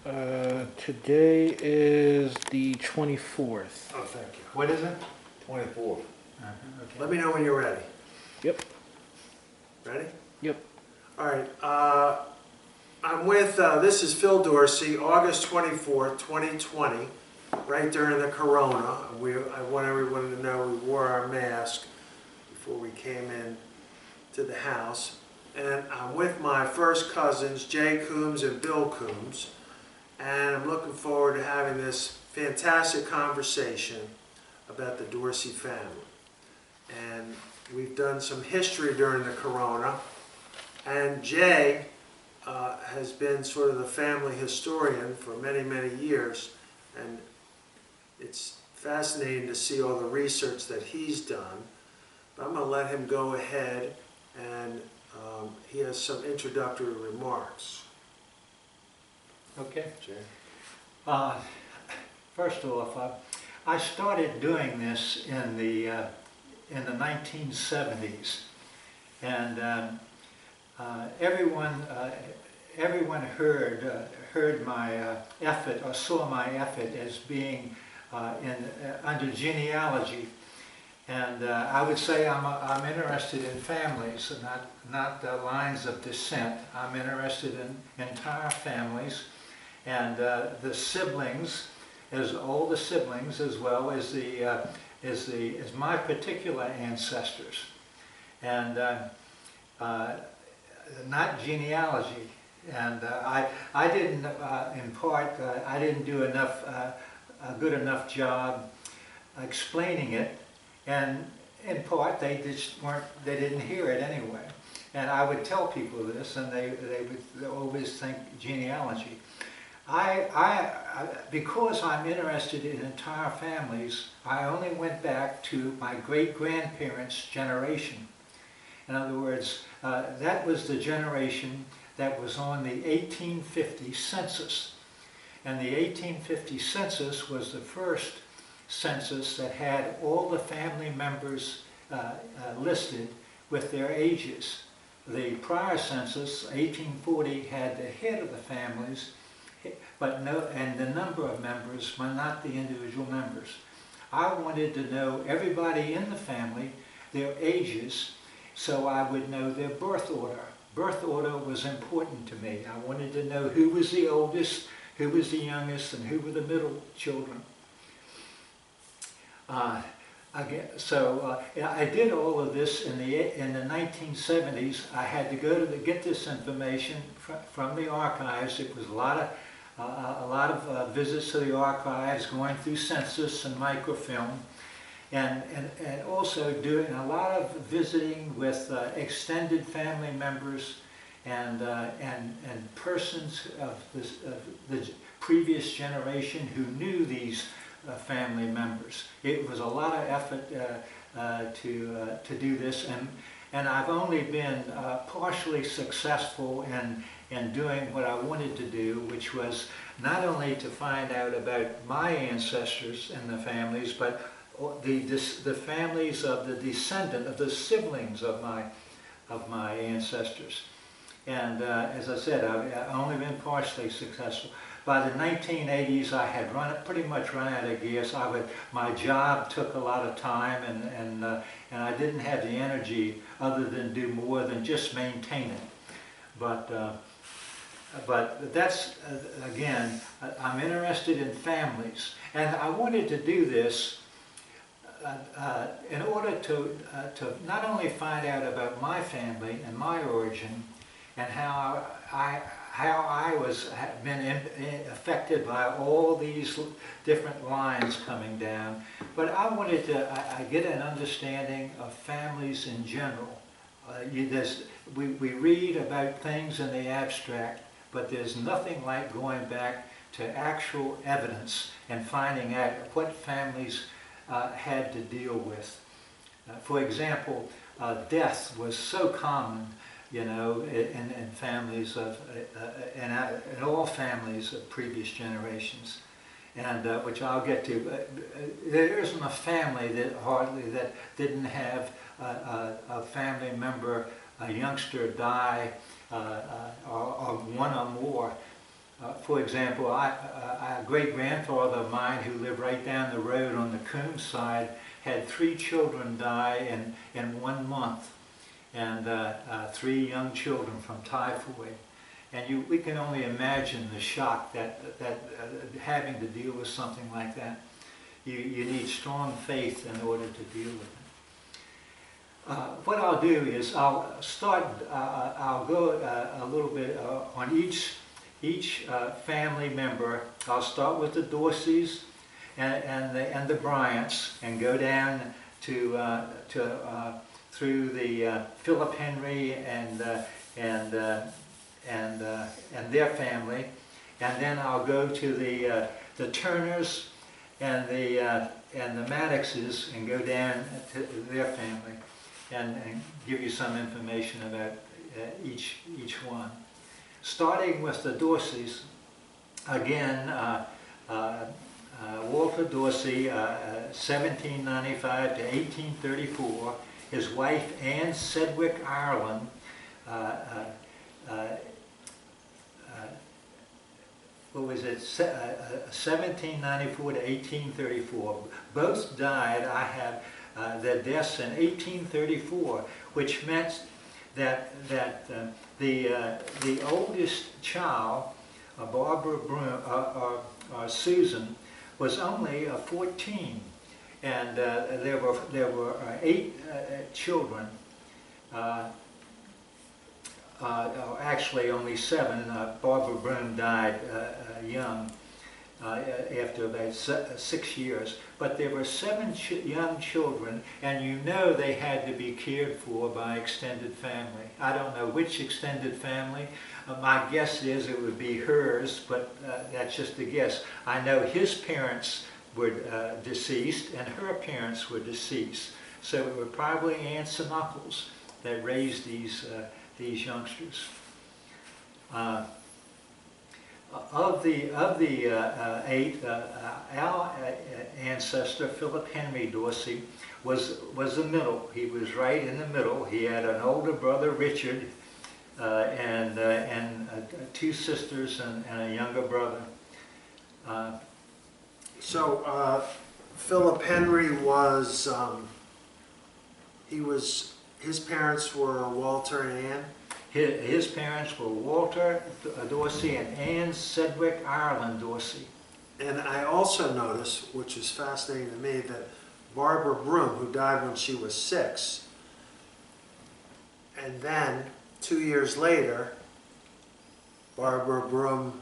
Today is the 24th. Oh, thank you. What is it? 24th. Okay. Let me know when you're ready. Yep. Ready? Yep. All right. I'm with, this is Phil Dorsey, August 24th, 2020, right during the corona. I want everyone to know we wore our mask before we came in to the house. And I'm with my first cousins, Jay Coombs and Bill Coombs. And I'm looking forward to having this fantastic conversation about the Dorsey family. And we've done some history during the corona. And Jay has been sort of the family historian for many, many years. And it's fascinating to see all the research that he's done. But I'm going to let him go ahead, and he has some introductory remarks. Okay. Jay? First off, I started doing this in the 1970s, and everyone heard my effort or saw my effort as being under genealogy. And I would say I'm interested in families, not lines of descent. I'm interested in entire families, and the siblings, all the siblings, as well as as my particular ancestors, and not genealogy. And I didn't impart. I didn't do a good enough job explaining it. And in part, they didn't hear it anyway. And I would tell people this, and they would always think genealogy. Because I'm interested in entire families, I only went back to my great-grandparents' generation. In other words, that was the generation that was on the 1850 census. And the 1850 census was the first census that had all the family members listed with their ages. The prior census, 1840, had the head of the families, and the number of members, but not the individual members. I wanted to know everybody in the family, their ages, so I would know their birth order. Birth order was important to me. I wanted to know who was the oldest, who was the youngest, and who were the middle children. I did all of this in the 1970s. I had to go to get this information from the archives. It was a lot of visits to the archives, going through census and microfilm, and also doing a lot of visiting with extended family members and persons of the previous generation who knew these family members. It was a lot of effort to do this, and I've only been partially successful in doing what I wanted to do, which was not only to find out about my ancestors and the families, but the families of the siblings of my ancestors. And as I said, I've only been partially successful. By the 1980s, I had pretty much run out of gas. My job took a lot of time, and I didn't have the energy other than do more than just maintain it. But that's, again, I'm interested in families. And I wanted to do this in order to not only find out about my family and my origin and how I have been affected by all these different lines coming down, but I wanted to get an understanding of families in general. We read about things in the abstract, but there's nothing like going back to actual evidence and finding out what families had to deal with. For example, death was so common, you know, in families in all families of previous generations, and which I'll get to. There isn't a family that didn't have a family member, a youngster die, or one or more For example, a great-grandfather of mine who lived right down the road on the Coombs side had 3 children die in 1 month, and 3 young children from typhoid. And we can only imagine the shock that having to deal with something like that. You need strong faith in order to deal with it. What I'll do is I'll go a little bit on each family member. I'll start with the Dorseys and the Bryants, and go down to through the Philip Henry and their family, and then I'll go to the Turners and the Maddoxes, and go down to their family, and give you some information about each one. Starting with the Dorseys, again, Walter Dorsey, 1795 to 1834. His wife, Anne Sedgwick Ireland, what was it, 1794 to 1834. Both died, I have their deaths in 1834, which meant that the oldest child, Barbara Broom, or Susan, was only 14, and there were 8 children. Actually only 7. Barbara Broom died young, after about 6 years. But there were 7 young children, and you know they had to be cared for by extended family. I don't know which extended family. My guess is it would be hers, but that's just a guess. I know his parents were deceased, and her parents were deceased. So it were probably aunts and uncles that raised these youngsters. Of the 8, our ancestor, Philip Henry Dorsey, was the middle. He was right in the middle. He had an older brother, Richard, and 2 sisters and a younger brother. So Philip Henry was, his parents were Walter and Anne? His parents were Walter Dorsey and Anne Sedgwick Ireland Dorsey. And I also noticed, which is fascinating to me, that Barbara Broom, who died when she was 6, and then 2 years later, Barbara Broom,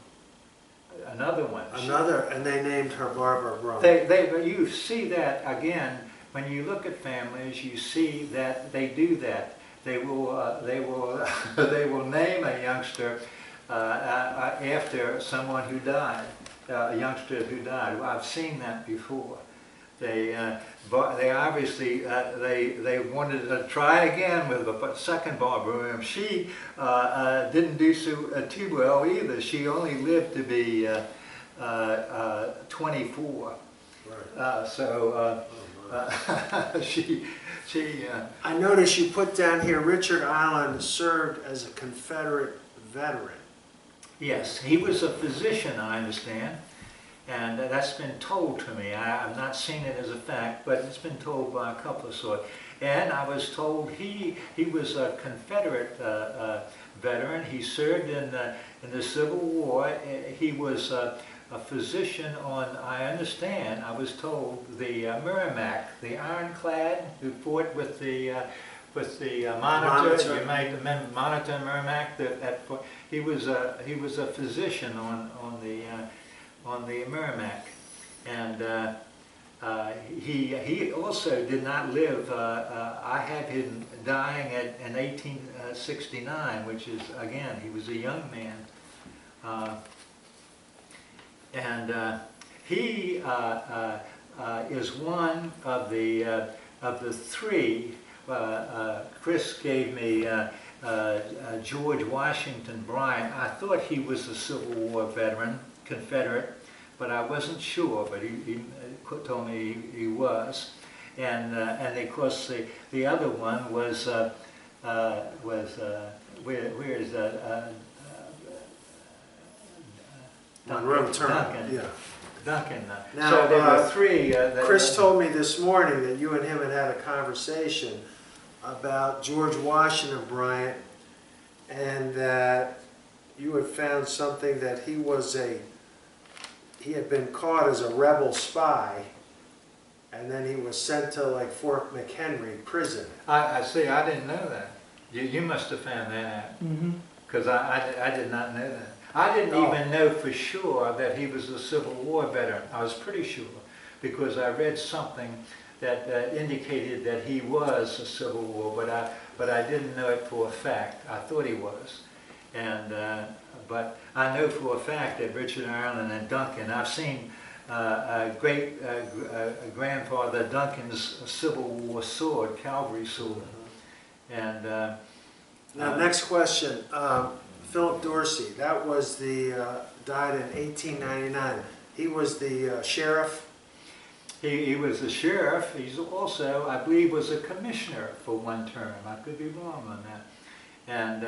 Another one. and they named her Barbara Broom. You see that again when you look at families. You see that they do that. They will name a youngster after someone who died, a youngster who died. Well, I've seen that before. They obviously they wanted to try again with the second Barbara. She didn't do too well either. She only lived to be 24. Right. I noticed you put down here Richard Ireland served as a Confederate veteran. Yes, he was a physician, I understand, and that's been told to me. I've not seen it as a fact, but it's been told by a couple of sorts. And I was told he was a Confederate veteran. He served in the Civil War. He was a physician on, I understand, I was told, the Merrimack, the ironclad, who fought with the Monitor. You might remember Monitor Merrimack. He was a physician on the Merrimack, and he also did not live. I had him dying in 1869, which is, again, he was a young man. He is one of the 3. Chris gave me George Washington Bryant. I thought he was a Civil War veteran, Confederate, but I wasn't sure. But he told me he was. And of course the other one was where is that? Monroe Terminal, Duncan. yeah. Duncan. Now, So there were three. Chris told me this morning that you and him had a conversation about George Washington Bryant, and that you had found something that he had been caught as a rebel spy, and then he was sent to like Fort McHenry prison. I see. I didn't know that. You must have found that out. Mm-hmm. Because I did not know that. I didn't Oh. even know for sure that he was a Civil War veteran. I was pretty sure because I read something that indicated that he was a Civil War, but I didn't know it for a fact. I thought he was, but I know for a fact that Richard Ireland and Duncan. I've seen great grandfather Duncan's Civil War sword, cavalry sword, and. Now, next question. Philip Dorsey, that was died in 1899. He was the sheriff. He was the sheriff. He's also, I believe, was a commissioner for one term. I could be wrong on that. And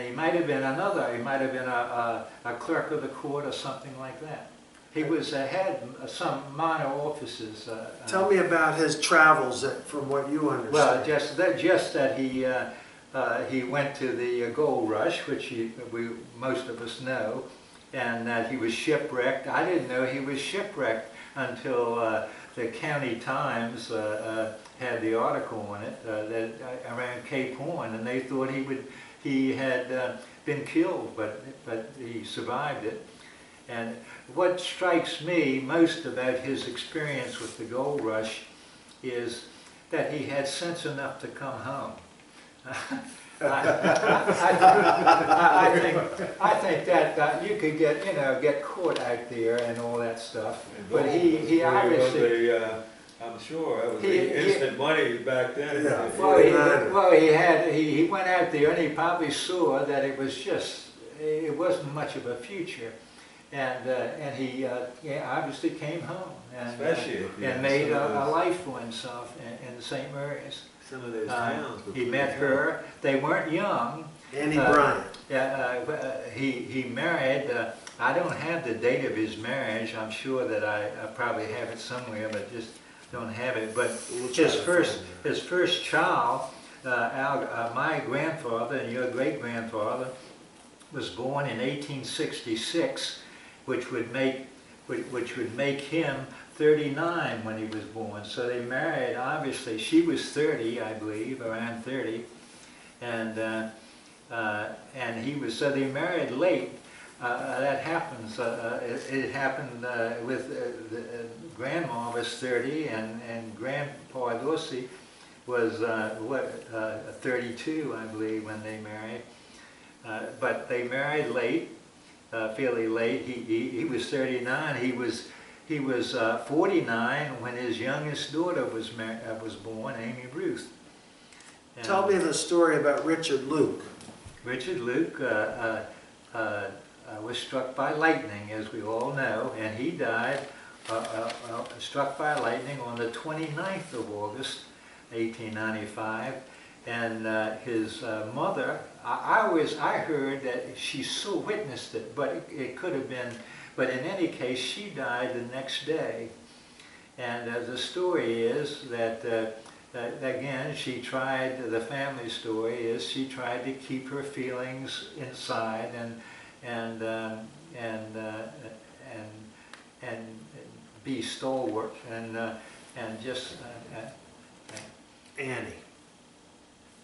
he might have been He might have been a clerk of the court or something like that. He had some minor offices. Tell me about his travels, from what you understand. Well, just that he went to the gold rush, which most of us know, and that he was shipwrecked. I didn't know he was shipwrecked until the County Times had the article on it around Cape Horn, and they thought he had been killed, but he survived it. And what strikes me most about his experience with the gold rush is that he had sense enough to come home. I think that you could get caught out there and all that stuff, but he obviously. I'm sure it was instant money back then. Yeah. He went out there and he probably saw that it wasn't much of a future, and he obviously came home and made a life for himself in St. Mary's. Some of those towns. He met her. They weren't young. Annie Bryant. He married. I don't have the date of his marriage. I'm sure that I probably have it somewhere, but just don't have it. But his first child, my grandfather and your great grandfather, was born in 1866, which would make him 39 when he was born. So they married, obviously, she was 30, I believe, around 30, and he was, so they married late. That happens, it happened with, Grandma was 30, and Grandpa Dorsey was, 32, I believe, when they married. But they married late, fairly late. He was 39, he was 49 when his youngest daughter was born, Amy Ruth. And Tell me the story about Richard Luke. Richard Luke was struck by lightning, as we all know, and he died struck by lightning on the 29th of August, 1895. And his mother, I heard that she witnessed it, but it could have been. But in any case, she died the next day. And the story is that, again, the family story is she tried to keep her feelings inside and be stalwart and just... Annie.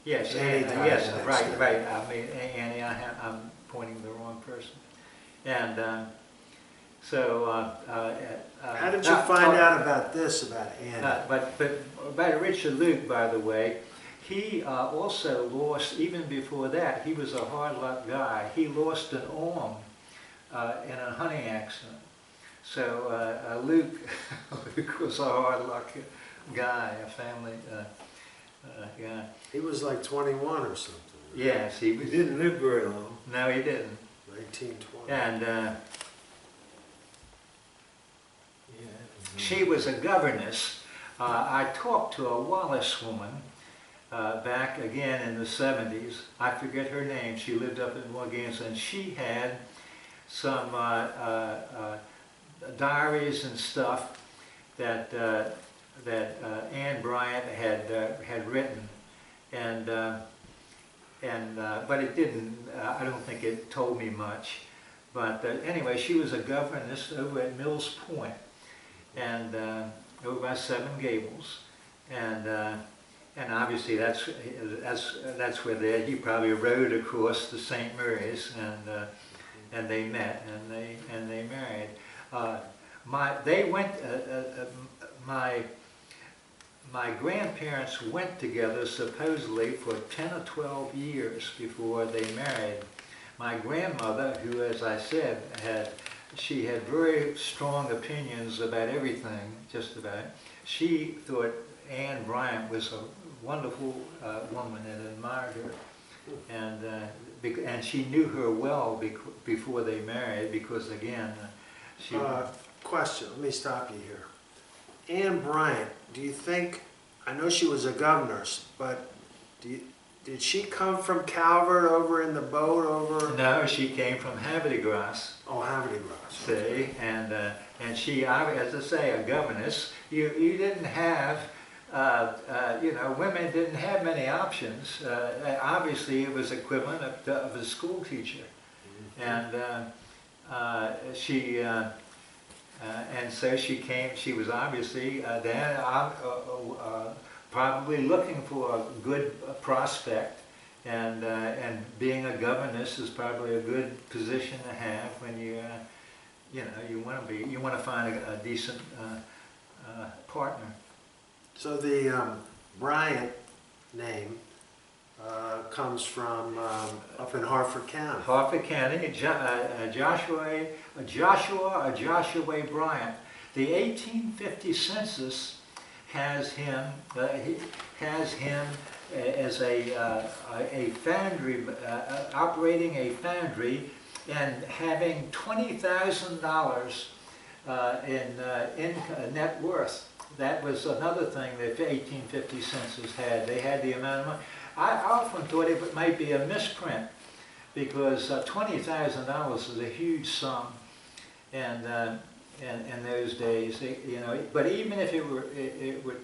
Yes, Annie died yes, the next right, day. right. I mean, Annie, I'm pointing the wrong person. And... How did you find out about this, about Annie? But about Richard Luke, by the way, he also lost, even before that, he was a hard luck guy. He lost an arm in a hunting accident. So Luke was a hard luck guy, a family guy. He was like 21 or something. Yes, he He was. didn't live very long. No, he didn't. 1920. And she was a governess. I talked to a Wallace woman back again in the 70s. I forget her name. She lived up in Morganton. And she had some diaries and stuff that Anne Bryant had written, and but it didn't. I don't think it told me much. But anyway, she was a governess over at Mills Point, and over by Seven Gables, and obviously that's where he probably rode across to St. Mary's, and they met and they married. My grandparents went together supposedly for 10 or 12 years before they married. My grandmother, who, as I said, she had very strong opinions about everything, just about. She thought Anne Bryant was a wonderful woman and admired her, and she knew her well before they married, because again, she. Question. Let me stop you here. Anne Bryant. Do you think? I know she was a governess, but did she come from Calvert over in the boat over? No, she came from Havre-de-Grace. Oh, Havre-de-Grace. See, and she, as I say, a governess. You didn't have, women didn't have many options. Obviously, it was equivalent of a school teacher, and and so she came. She was obviously then probably looking for a good prospect, and being a governess is probably a good position to have when you want to find a decent partner. So the Bryant name comes from up in Harford County. Harford County, Joshua Bryant. The 1850 census has him as a foundry, operating a foundry, and having $20,000 in net worth. That was another thing that the 1850 census had. They had the amount of money. I often thought it might be a misprint, because $20,000 is a huge sum, and in those days, But even if it were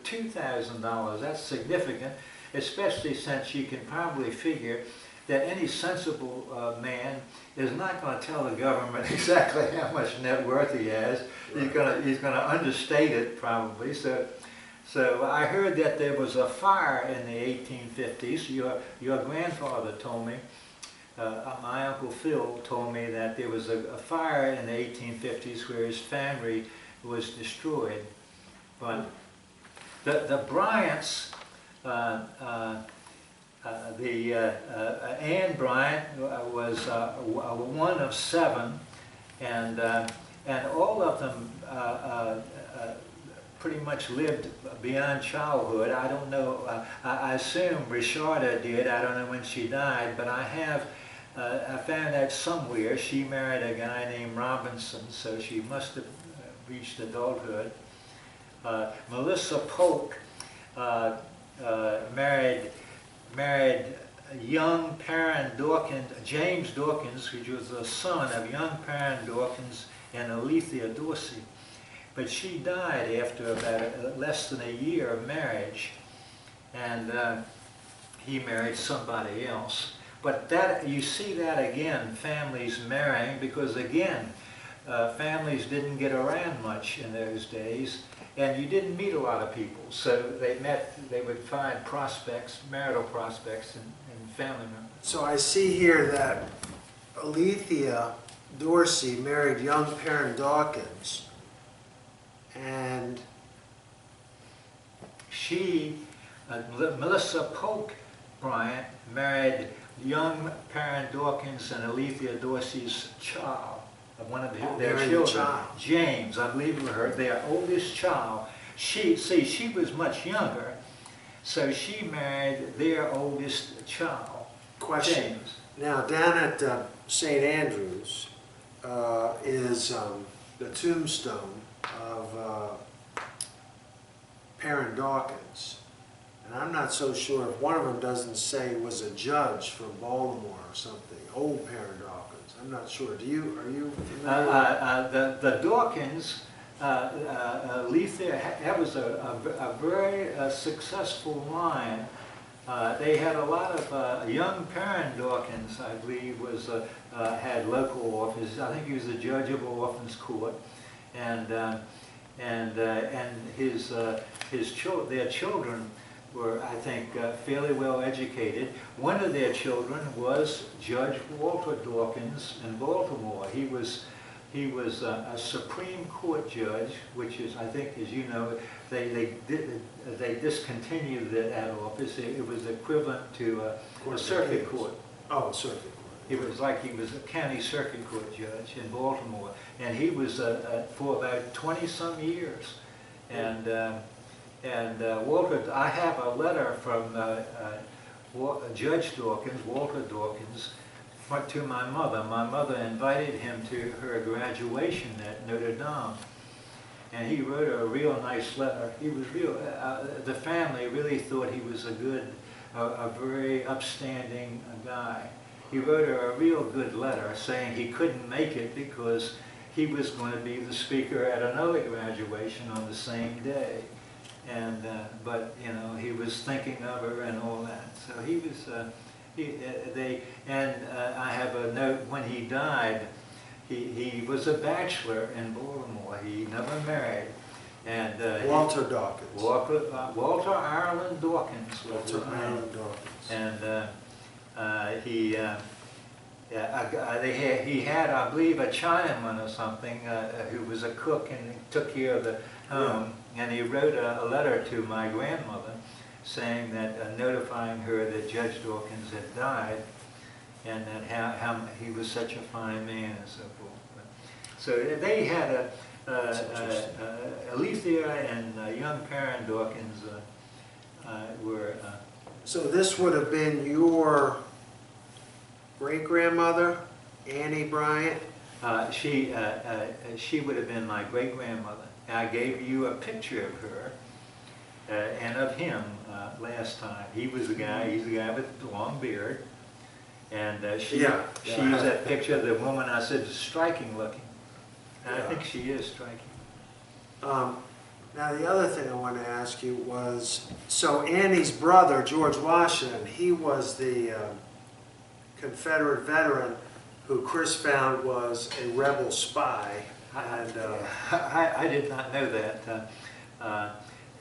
$2,000, that's significant, especially since you can probably figure that any sensible man is not going to tell the government exactly how much net worth he has. Right. He's going to understate it probably. So I heard that there was a fire in the 1850s. Your grandfather told me, my Uncle Phil told me that there was a fire in the 1850s where his family was destroyed. But the Bryants, Anne Bryant was one of 7, and all of them pretty much lived beyond childhood. I don't know. I assume Richarda did. I don't know when she died, but I found out somewhere she married a guy named Robinson, so she must have reached adulthood. Melissa Polk married young Perrin Dawkins, James Dawkins, which was the son of young Perrin Dawkins and Alethea Dorsey. But she died after about less than a year of marriage, and he married somebody else. But that, you see that again, families marrying, because again, families didn't get around much in those days, and you didn't meet a lot of people. So they would find prospects, marital prospects in family members. So I see here that Alethea Dorsey married young Perrin Dawkins, and Melissa Polk Bryant married young Perrin Dawkins and Alethea Dorsey's child, of one of their children, James, I believe it was their oldest child. She was much younger, so she married their oldest child. Question. James. Now, down at St. Andrews is the tombstone of Perrin Dawkins. And I'm not so sure if one of them doesn't say was a judge from Baltimore or something, old Perrin Dawkins. I'm not sure. Are you familiar? The Dawkins, Lethia, that was a very successful line. They had a lot of young Perrin Dawkins, I believe, had local offices. I think he was the judge of Orphans Court, and their children were, I think, fairly well educated. One of their children was Judge Walter Dawkins in Baltimore. He was a Supreme Court judge, which is, I think, as you know, they discontinued that office. It was equivalent to a circuit court. Oh, circuit court. It was like he was a county circuit court judge in Baltimore, and he was for about 20-some years. And Walter, I have a letter from Judge Dawkins, Walter Dawkins, to my mother. My mother invited him to her graduation at Notre Dame, and he wrote a real nice letter. He was the family really thought he was a very upstanding guy. He wrote her a real good letter saying he couldn't make it because he was going to be the speaker at another graduation on the same day. And but you know, he was thinking of her and all that. So he was I have a note when he died. He was a bachelor in Baltimore. He never married. And Walter Dawkins. Walter Ireland Dawkins. Walter Ireland Dawkins. And he had, I believe, a Chinaman or something who was a cook and took care of the home. Yeah. And he wrote a letter to my grandmother saying that, notifying her that Judge Dawkins had died and that how he was such a fine man and so forth. So they had Alethea and young Perrin Dawkins were... So this would have been your great-grandmother, Annie Bryant? She would have been my great-grandmother. I gave you a picture of her and of him last time. He's the guy with the long beard. And she's that picture of the woman I said is striking looking. And I think she is striking. Now the other thing I wanted to ask you was, so Annie's brother, George Washington, he was the Confederate veteran who Chris found was a rebel spy. And I did not know that.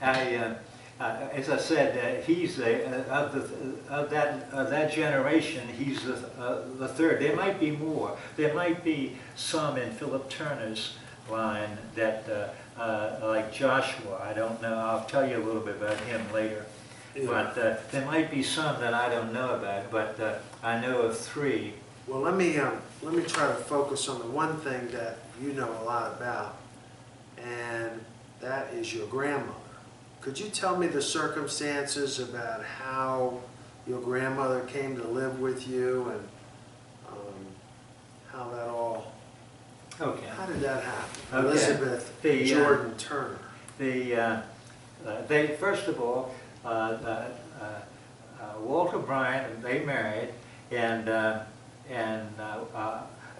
As I said, he's of that generation. He's the third. There might be more. There might be some in Philip Turner's line that, like Joshua. I don't know. I'll tell you a little bit about him later. Yeah. But there might be some that I don't know about. But I know of three. Well, let me try to focus on the one thing that you know a lot about, and that is your grandmother. Could you tell me the circumstances about how your grandmother came to live with you and how that all... Okay. How did that happen? Okay. Elizabeth Jordan Turner. They first of all, Walter Bryant, they married, and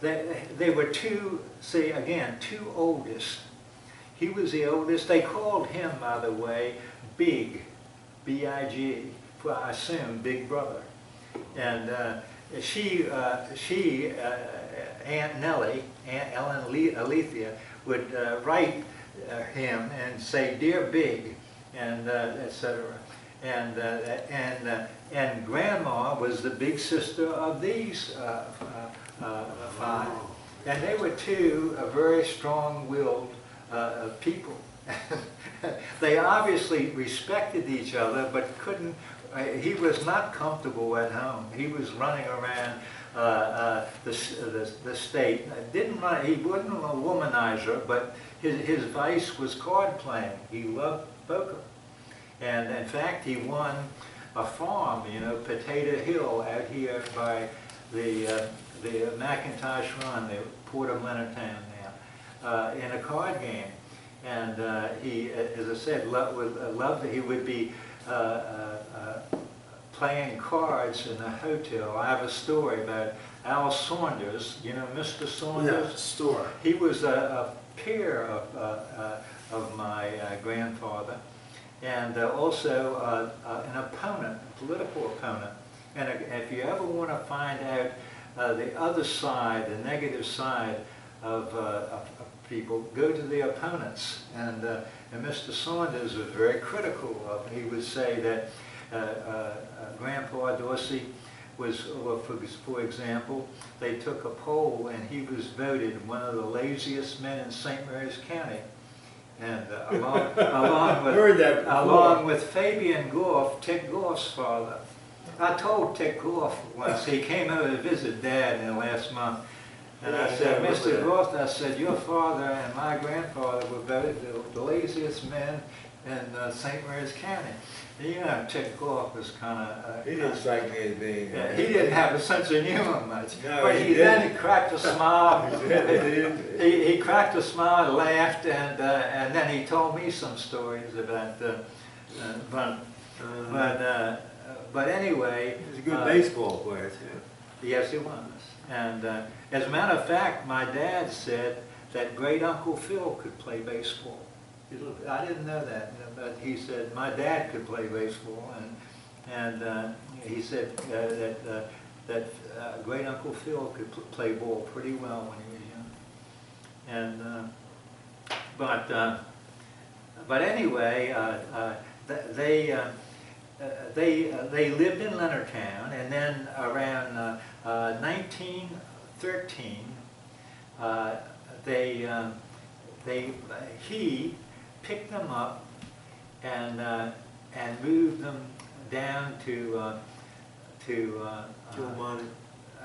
they were two oldest. He was the oldest. They called him, by the way, Big, B-I-G, I assume Big Brother. And Aunt Nellie, Aunt Ellen Alethea, would write him and say, "Dear Big," and etc. And Grandma was the big sister of these five. And they were two very strong-willed people. They obviously respected each other, but couldn't. He was not comfortable at home. He was running around the state. He wasn't a womanizer, but his vice was card playing. He loved poker, and in fact, he won a farm, Potato Hill, out here by the McIntosh Run, the Port of Leonardtown now, in a card game. And he, as I said, loved. He would be playing cards in a hotel. I have a story about Al Saunders, you know Mr. Saunders? Yeah, store. He was a peer of my grandfather, and also an opponent, a political opponent. And if you ever want to find out the other side, the negative side of people, go to the opponents. And Mr. Saunders was very critical of. He would say that Grandpa Dorsey was, for example, they took a poll and he was voted one of the laziest men in St. Mary's County. And along with Fabian Goff, Ted Goff's father. I told Ted Goff once, he came over to visit Dad in the last month, and I said, Mr. Goff, I said, your father and my grandfather were voted the laziest men in St. Mary's County. And, you know, Ted Goff was kind of... He didn't strike me as being... Yeah, he didn't have a sense of humor much. No, but then he cracked a smile. He cracked a smile, laughed, and then he told me some stories about... But anyway... He was a good baseball player, too. Yes, he was. And as a matter of fact, my dad said that Great Uncle Phil could play baseball. I didn't know that, but he said my dad could play baseball, and he said that Great Uncle Phil could play ball pretty well when he was young. And but anyway, they lived in Leonardtown, and then around 1913, he picked them up and moved them down to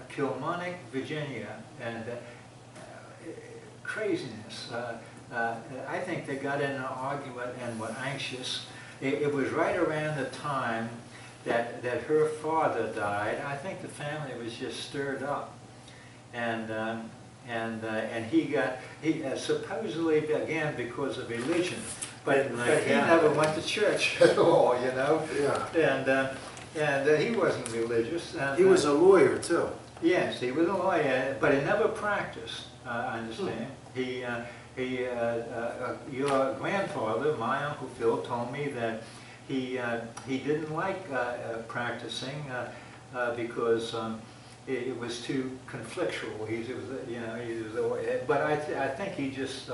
Kilmarnock, Virginia, and craziness. I think they got in an argument and were anxious. It was right around the time that her father died. I think the family was just stirred up, and he supposedly, again, because of religion, but he never went to church at all, you know. Yeah. And he wasn't religious. And, He was a lawyer too. Yes, he was a lawyer, but he never practiced. I understand. Your grandfather, my Uncle Phil, told me that he didn't like practicing because it was too conflictual. But I think he just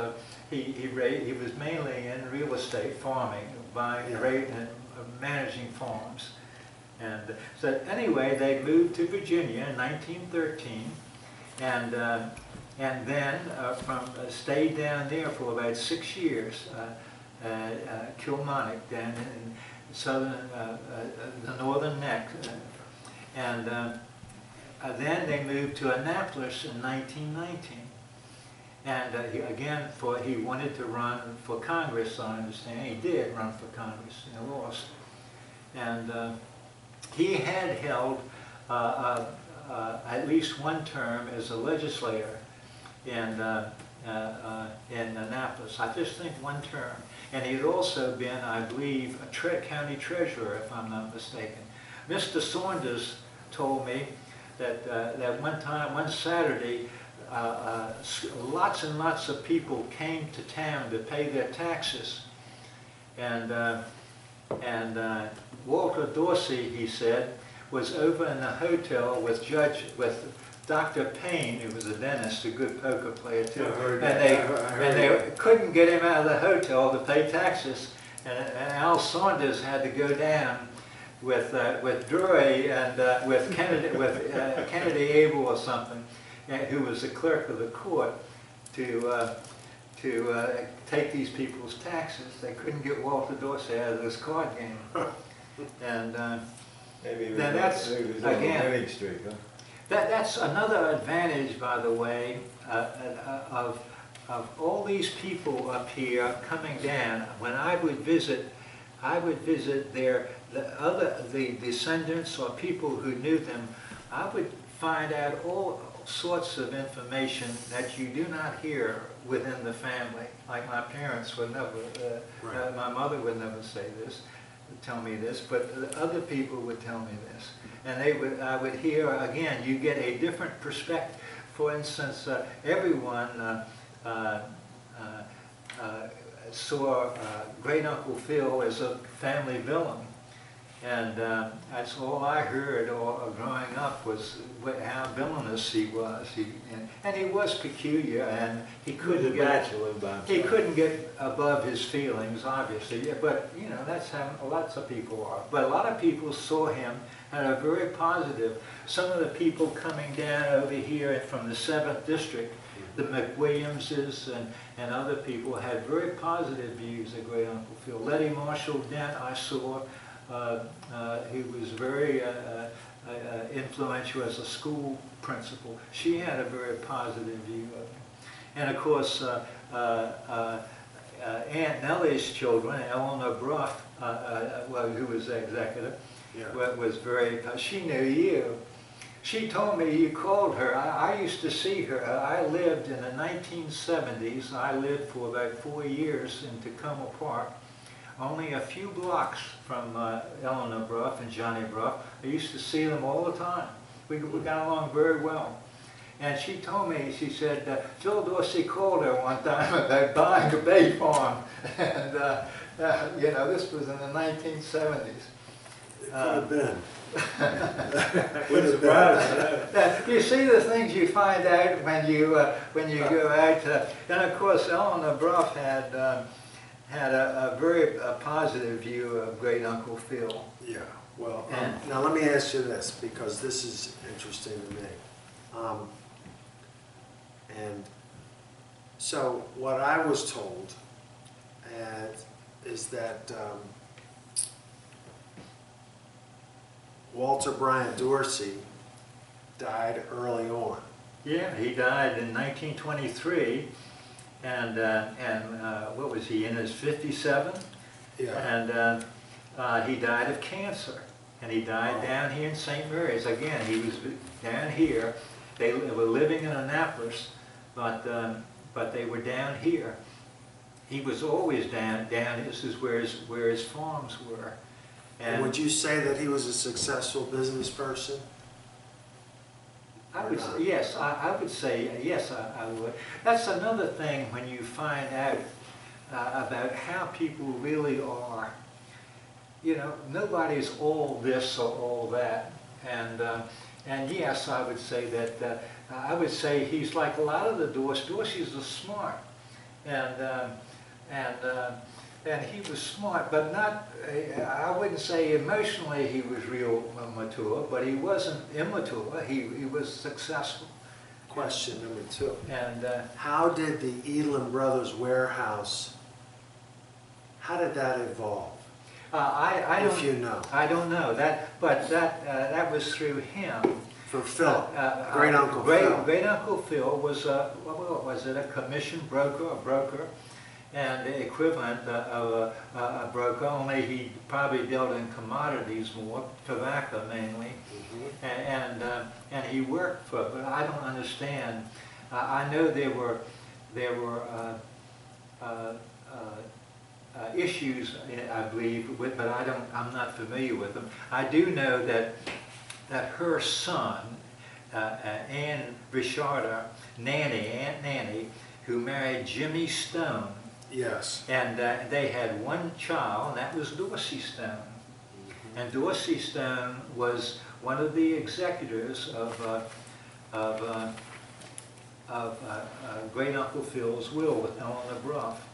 he was mainly in real estate farming, buying, and managing farms. And so anyway, they moved to Virginia in 1913, and then stayed down there for about 6 years, Kilmarnock, down in southern, the northern neck, and then they moved to Annapolis in 1919. And he wanted to run for Congress, I understand. He did run for Congress and lost. And he had held at least one term as a legislator in Annapolis. I just think one term. And he had also been, I believe, a county treasurer, if I'm not mistaken. Mr. Saunders told me that one Saturday, lots and lots of people came to town to pay their taxes. And Walter Dorsey, he said, was over in the hotel with Dr. Payne, who was a dentist, a good poker player too. And they couldn't get him out of the hotel to pay taxes. And Al Saunders had to go down with Drury and with Kennedy Abel or something, who was the clerk of the court, to take these people's taxes. They couldn't get Walter Dorsey out of this card game. And Maybe it was, now that's, maybe it was again, on Winning Street, huh? That's another advantage, by the way, of all these people up here coming down. When I would visit the descendants or people who knew them. I would find out all sorts of information that you do not hear within the family. Like my parents would never, my mother would never say this. tell me this, but other people would tell me this. And I would hear, again, you get a different perspective. For instance, everyone saw Great Uncle Phil as a family villain. And that's all I heard growing up was how villainous he was. And he was peculiar, and he couldn't get above his feelings, obviously. Yeah, but you know, that's how lots of people are. But a lot of people saw him and are very positive. Some of the people coming down over here from the 7th District, the McWilliamses and other people, had very positive views of Great Uncle Phil. Letty Marshall Dent, I saw. He was very influential as a school principal. She had a very positive view of him. And of course, Aunt Nellie's children, Eleanor Bruff, who was the executive, was very, she knew you. She told me you called her. I used to see her. I lived in the 1970s. I lived for about 4 years in Tacoma Park, only a few blocks from Eleanor Bruff and Johnny Bruff. I used to see them all the time. We got along very well. And she told me, she said, Phil Dorsey called her one time about buying a bay farm. And, you know, this was in the 1970s. It could have been. Wouldn't surprise me. You see the things you find out when you go out. And of course, Eleanor Bruff had a very positive view of Great Uncle Phil. Yeah, well, now let me ask you this, because this is interesting to me. And so what I was told is that Walter Bryant Dorsey died early on. Yeah, he died in 1923. And what was he, in his 57? Yeah. And he died of cancer. And he died down here in St. Mary's. Again, he was down here. They were living in Annapolis, but they were down here. He was always down. This is where his farms were. And would you say that he was a successful business person? I would say, yes, I would say yes, I would. That's another thing when you find out about how people really are. You know, nobody's all this or all that. And yes, I would say that, I would say he's like a lot of the Dorseys are smart. And he was smart, but not, I wouldn't say emotionally he was real mature, but he wasn't immature. He was successful. Question number 2. And how did the Elam Brothers warehouse, how did that evolve? If you know. I don't know but that was through him. For Phil, Great Uncle Phil. Great Uncle Phil was what was it? A commission broker, and the equivalent of a broker. Only he probably dealt in commodities more, tobacco mainly, and he worked for. But I don't understand. I know there were issues, I believe, with, but I'm not familiar with them. I do know that her son, Ann Richarda, Aunt Nanny, who married Jimmy Stone. Yes. And they had one child, and that was Dorsey Stone. And Dorsey Stone was one of the executors of Great Uncle Phil's will with Eleanor Bruff.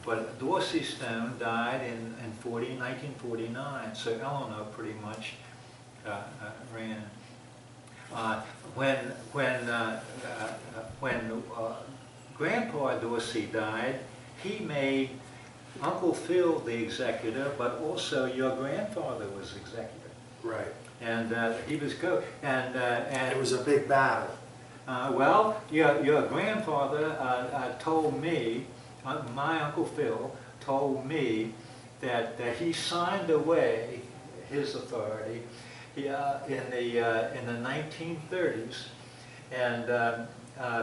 But Dorsey Stone died in 1949, so Eleanor pretty much ran. When Grandpa Dorsey died, he made Uncle Phil the executor, but also your grandfather was executor. Right. And he was and it was a big battle. Well, your grandfather told me, my Uncle Phil told me that he signed away his authority in the 1930s, and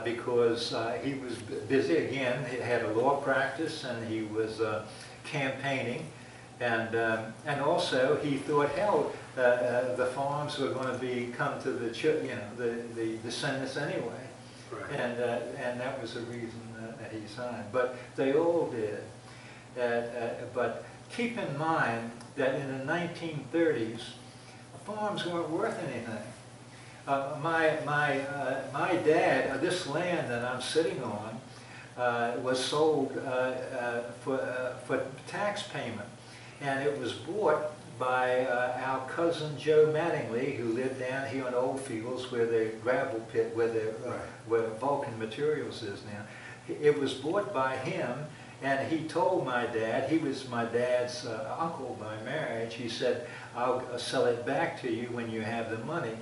because he was busy again, he had a law practice and he was campaigning, And also he thought, hell, the farms were going to come to the descendants anyway. Right. And that was the reason that he signed. But they all did. But keep in mind that in the 1930s, farms weren't worth anything. My dad, this land that I'm sitting on, was sold for tax payment, and it was bought by our cousin Joe Mattingly, who lived down here in Old Fields, where the gravel pit, where Vulcan Materials is now. It was bought by him, and he told my dad, he was my dad's uncle by marriage, he said, I'll sell it back to you when you have the money.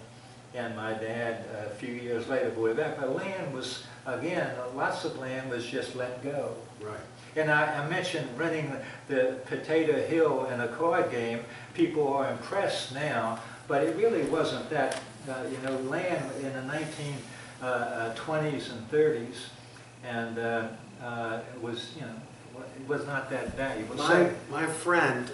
And my dad, a few years later, bought it back. But land was, again, lots of land was just let go. Right. And I mentioned renting the Potato Hill in a card game. People are impressed now, but it really wasn't that, land in the 1920s and 30s, and it was, it was not that valuable. My friend,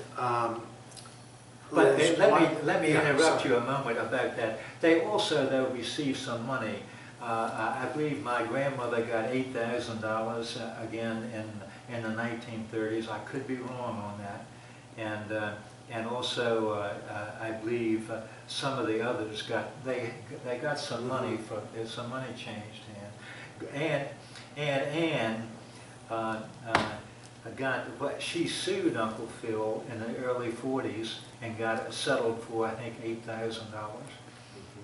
but let me Yeah, interrupt sorry. you a moment about that. They also, though, received some money. I believe my grandmother got $8,000 again in the 1930s. I could be wrong on that. And also, I believe some of the others they got some money for some money changed hands. And she sued Uncle Phil in the early 40s and got it settled for, I think, $8,000.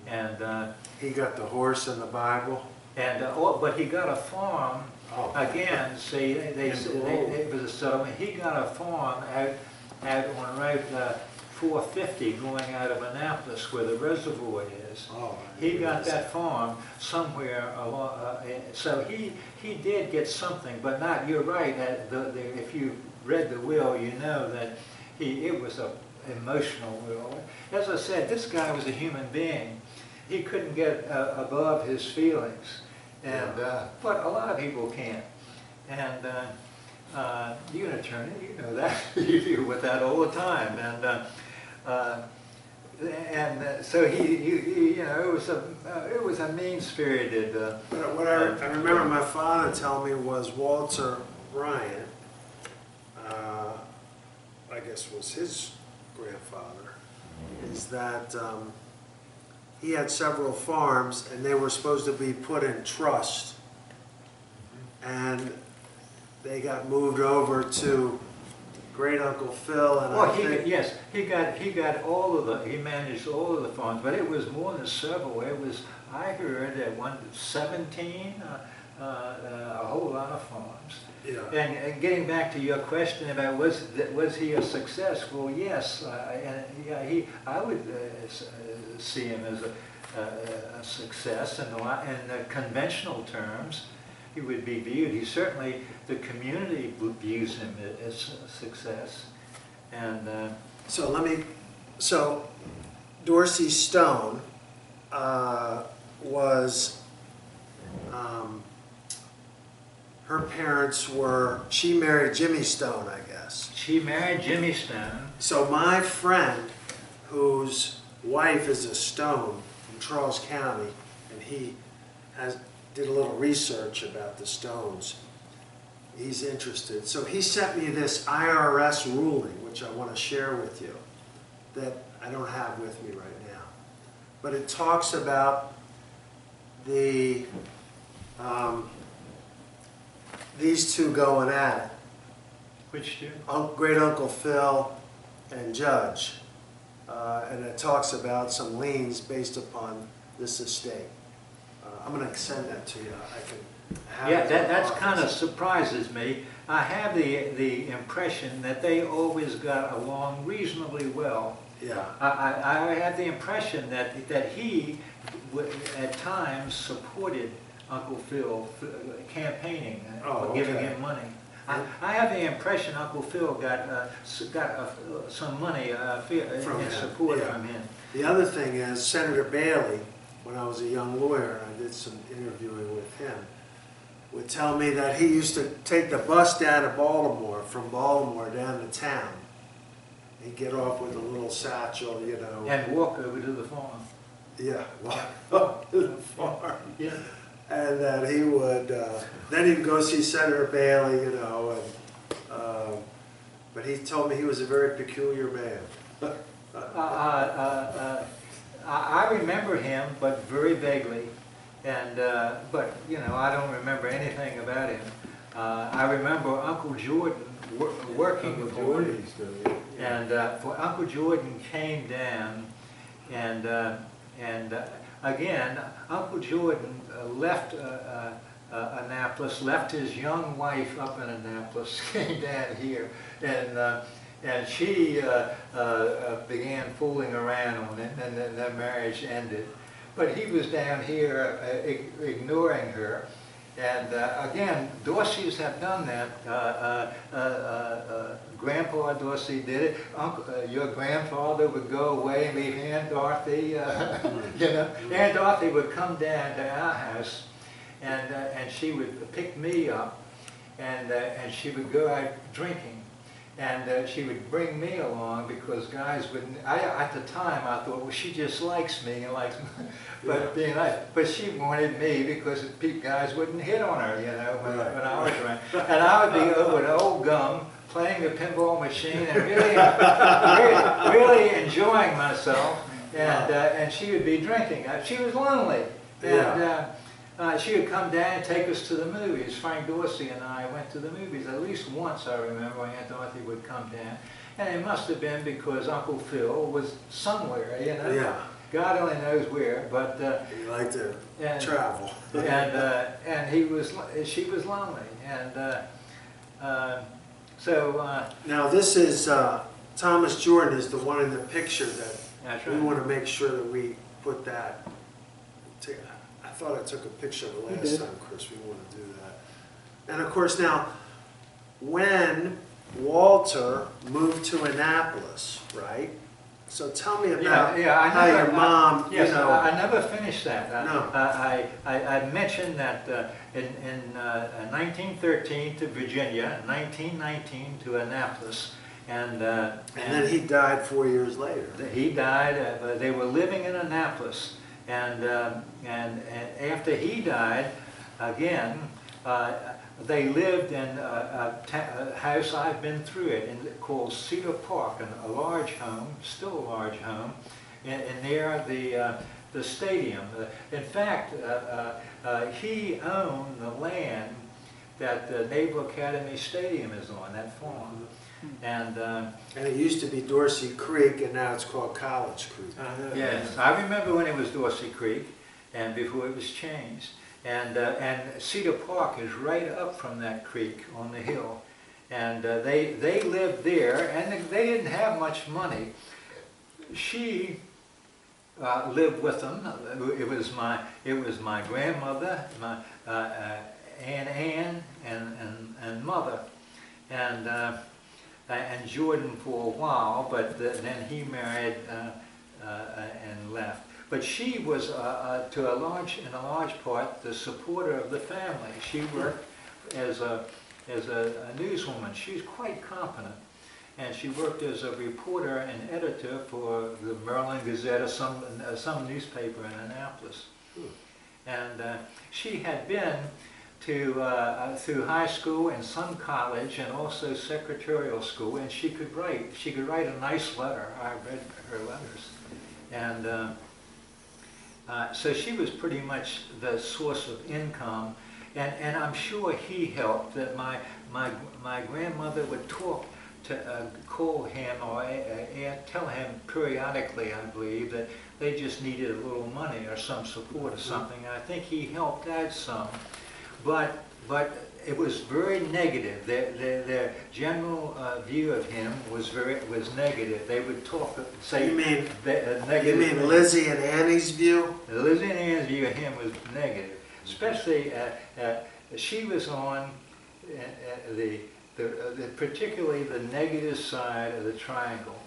And he got the horse and the Bible. but he got a farm. Oh. Again, see, it was a settlement. He got a farm out on Route 450 going out of Annapolis, where the reservoir is. Oh, He got that farm somewhere along, so he did get something, but not, you're right, if you read the will, you know that it was an emotional will. As I said, this guy was a human being. He couldn't get above his feelings, but a lot of people can't. And you're an attorney, you know that, you deal with that all the time. And so it was a mean-spirited. But what I remember my father telling me was Walter Ryan, I guess was his grandfather, is that he had several farms and they were supposed to be put in trust, and they got moved over to Great Uncle Phil, and Well, I think, he got all of he managed all of the farms, but it was more than several. It was, I heard at 17, a whole lot of farms. yeah. And getting back to your question about was he a success? Well, yes, I would see him as a success in the conventional terms. He would be viewed. He certainly, the community views him as a success. And So Dorsey Stone was, her parents were, she married Jimmy Stone, I guess. she married Jimmy Stone. So my friend, whose wife is a Stone from Charles County, and he did a little research about the Stones. He's interested. So he sent me this IRS ruling, which I want to share with you, that I don't have with me right now. But it talks about the these two going at it. Which two? Great Uncle Phil and Judge. And it talks about some liens based upon this estate. I'm going to send that to you. I can have Yeah, it. that's kind of surprises me. I have the impression that they always got along reasonably well. Yeah. I have the impression that he at times supported Uncle Phil campaigning Oh, for giving okay. him money. I have the impression Uncle Phil got some money From in him, support yeah. from him. The other thing is Senator Bailey, when I was a young lawyer, and I did some interviewing with him, would tell me that he used to take the bus down to Baltimore, from Baltimore down to town, he'd get off with a little satchel, you know. And walk over to the farm. Yeah, walk up to the farm. Yeah. And then he would, then he'd go see Senator Bailey, you know, and, but he told me he was a very peculiar man. I remember him, but very vaguely, and but you know, I don't remember anything about him. I remember Uncle Jordan working for him, and for Uncle Jordan came down, and again, Uncle Jordan left Annapolis, left his young wife up in Annapolis, came down here, and she began fooling around on it, and then their marriage ended. But he was down here ignoring her. And again, Dorseys have done that. Grandpa Dorsey did it. Your grandfather would go away and leave Aunt Dorothy. You know, Aunt Dorothy would come down to our house, and she would pick me up, and she would go out drinking. And she would bring me along because guys wouldn't. At the time, I thought, well, she just likes me and likes me, but being nice. But she wanted me because guys wouldn't hit on her, you know, when I was around. And I would be over at Old Gum playing the pinball machine and really enjoying myself. And she would be drinking. She was lonely. And she would come down and take us to the movies. Frank Dorsey and I went to the movies at least once, I remember. Aunt Dorothy would come down. And it must have been because Uncle Phil was somewhere, you know. Yeah. God only knows where, but... he liked to travel. And she was lonely. And now this is, Thomas Jordan is the one in the picture that that's right. We want to make sure that we put that together. I thought I took a picture of it last time, Chris. We want to do that. And of course now, when Walter moved to Annapolis, right? So tell me about how your mom, yes, you know. I never finished that. No. I mentioned that in 1913 to Virginia, 1919 to Annapolis. And then he died 4 years later. He died, they were living in Annapolis. And after he died, again, they lived in a house, I've been through it, called Cedar Park, a large home, still a large home, near the stadium. In fact, he owned the land that the Naval Academy Stadium is on, that farm. And it used to be Dorsey Creek, and now it's called College Creek. Yes, I remember when it was Dorsey Creek, and before it was changed. And Cedar Park is right up from that creek on the hill. And they lived there, and they didn't have much money. She lived with them. It was my grandmother, my Aunt Ann, and mother, and Jordan for a while, but then he married and left. But she was, in a large part, the supporter of the family. She worked as a newswoman. She's quite competent, and she worked as a reporter and editor for the Maryland Gazette or some newspaper in Annapolis. And she had been through high school and some college and also secretarial school, and she could write. She could write a nice letter. I read her letters, and so she was pretty much the source of income, and I'm sure he helped. That my grandmother would call him or tell him periodically, I believe, that they just needed a little money or some support or something. I think he helped out some. But it was very negative. Their general view of him was negative. They would say. You mean negative? You mean Lizzie and Annie's view? Lizzie and Annie's view of him was negative. Especially she was on particularly the negative side of the triangle,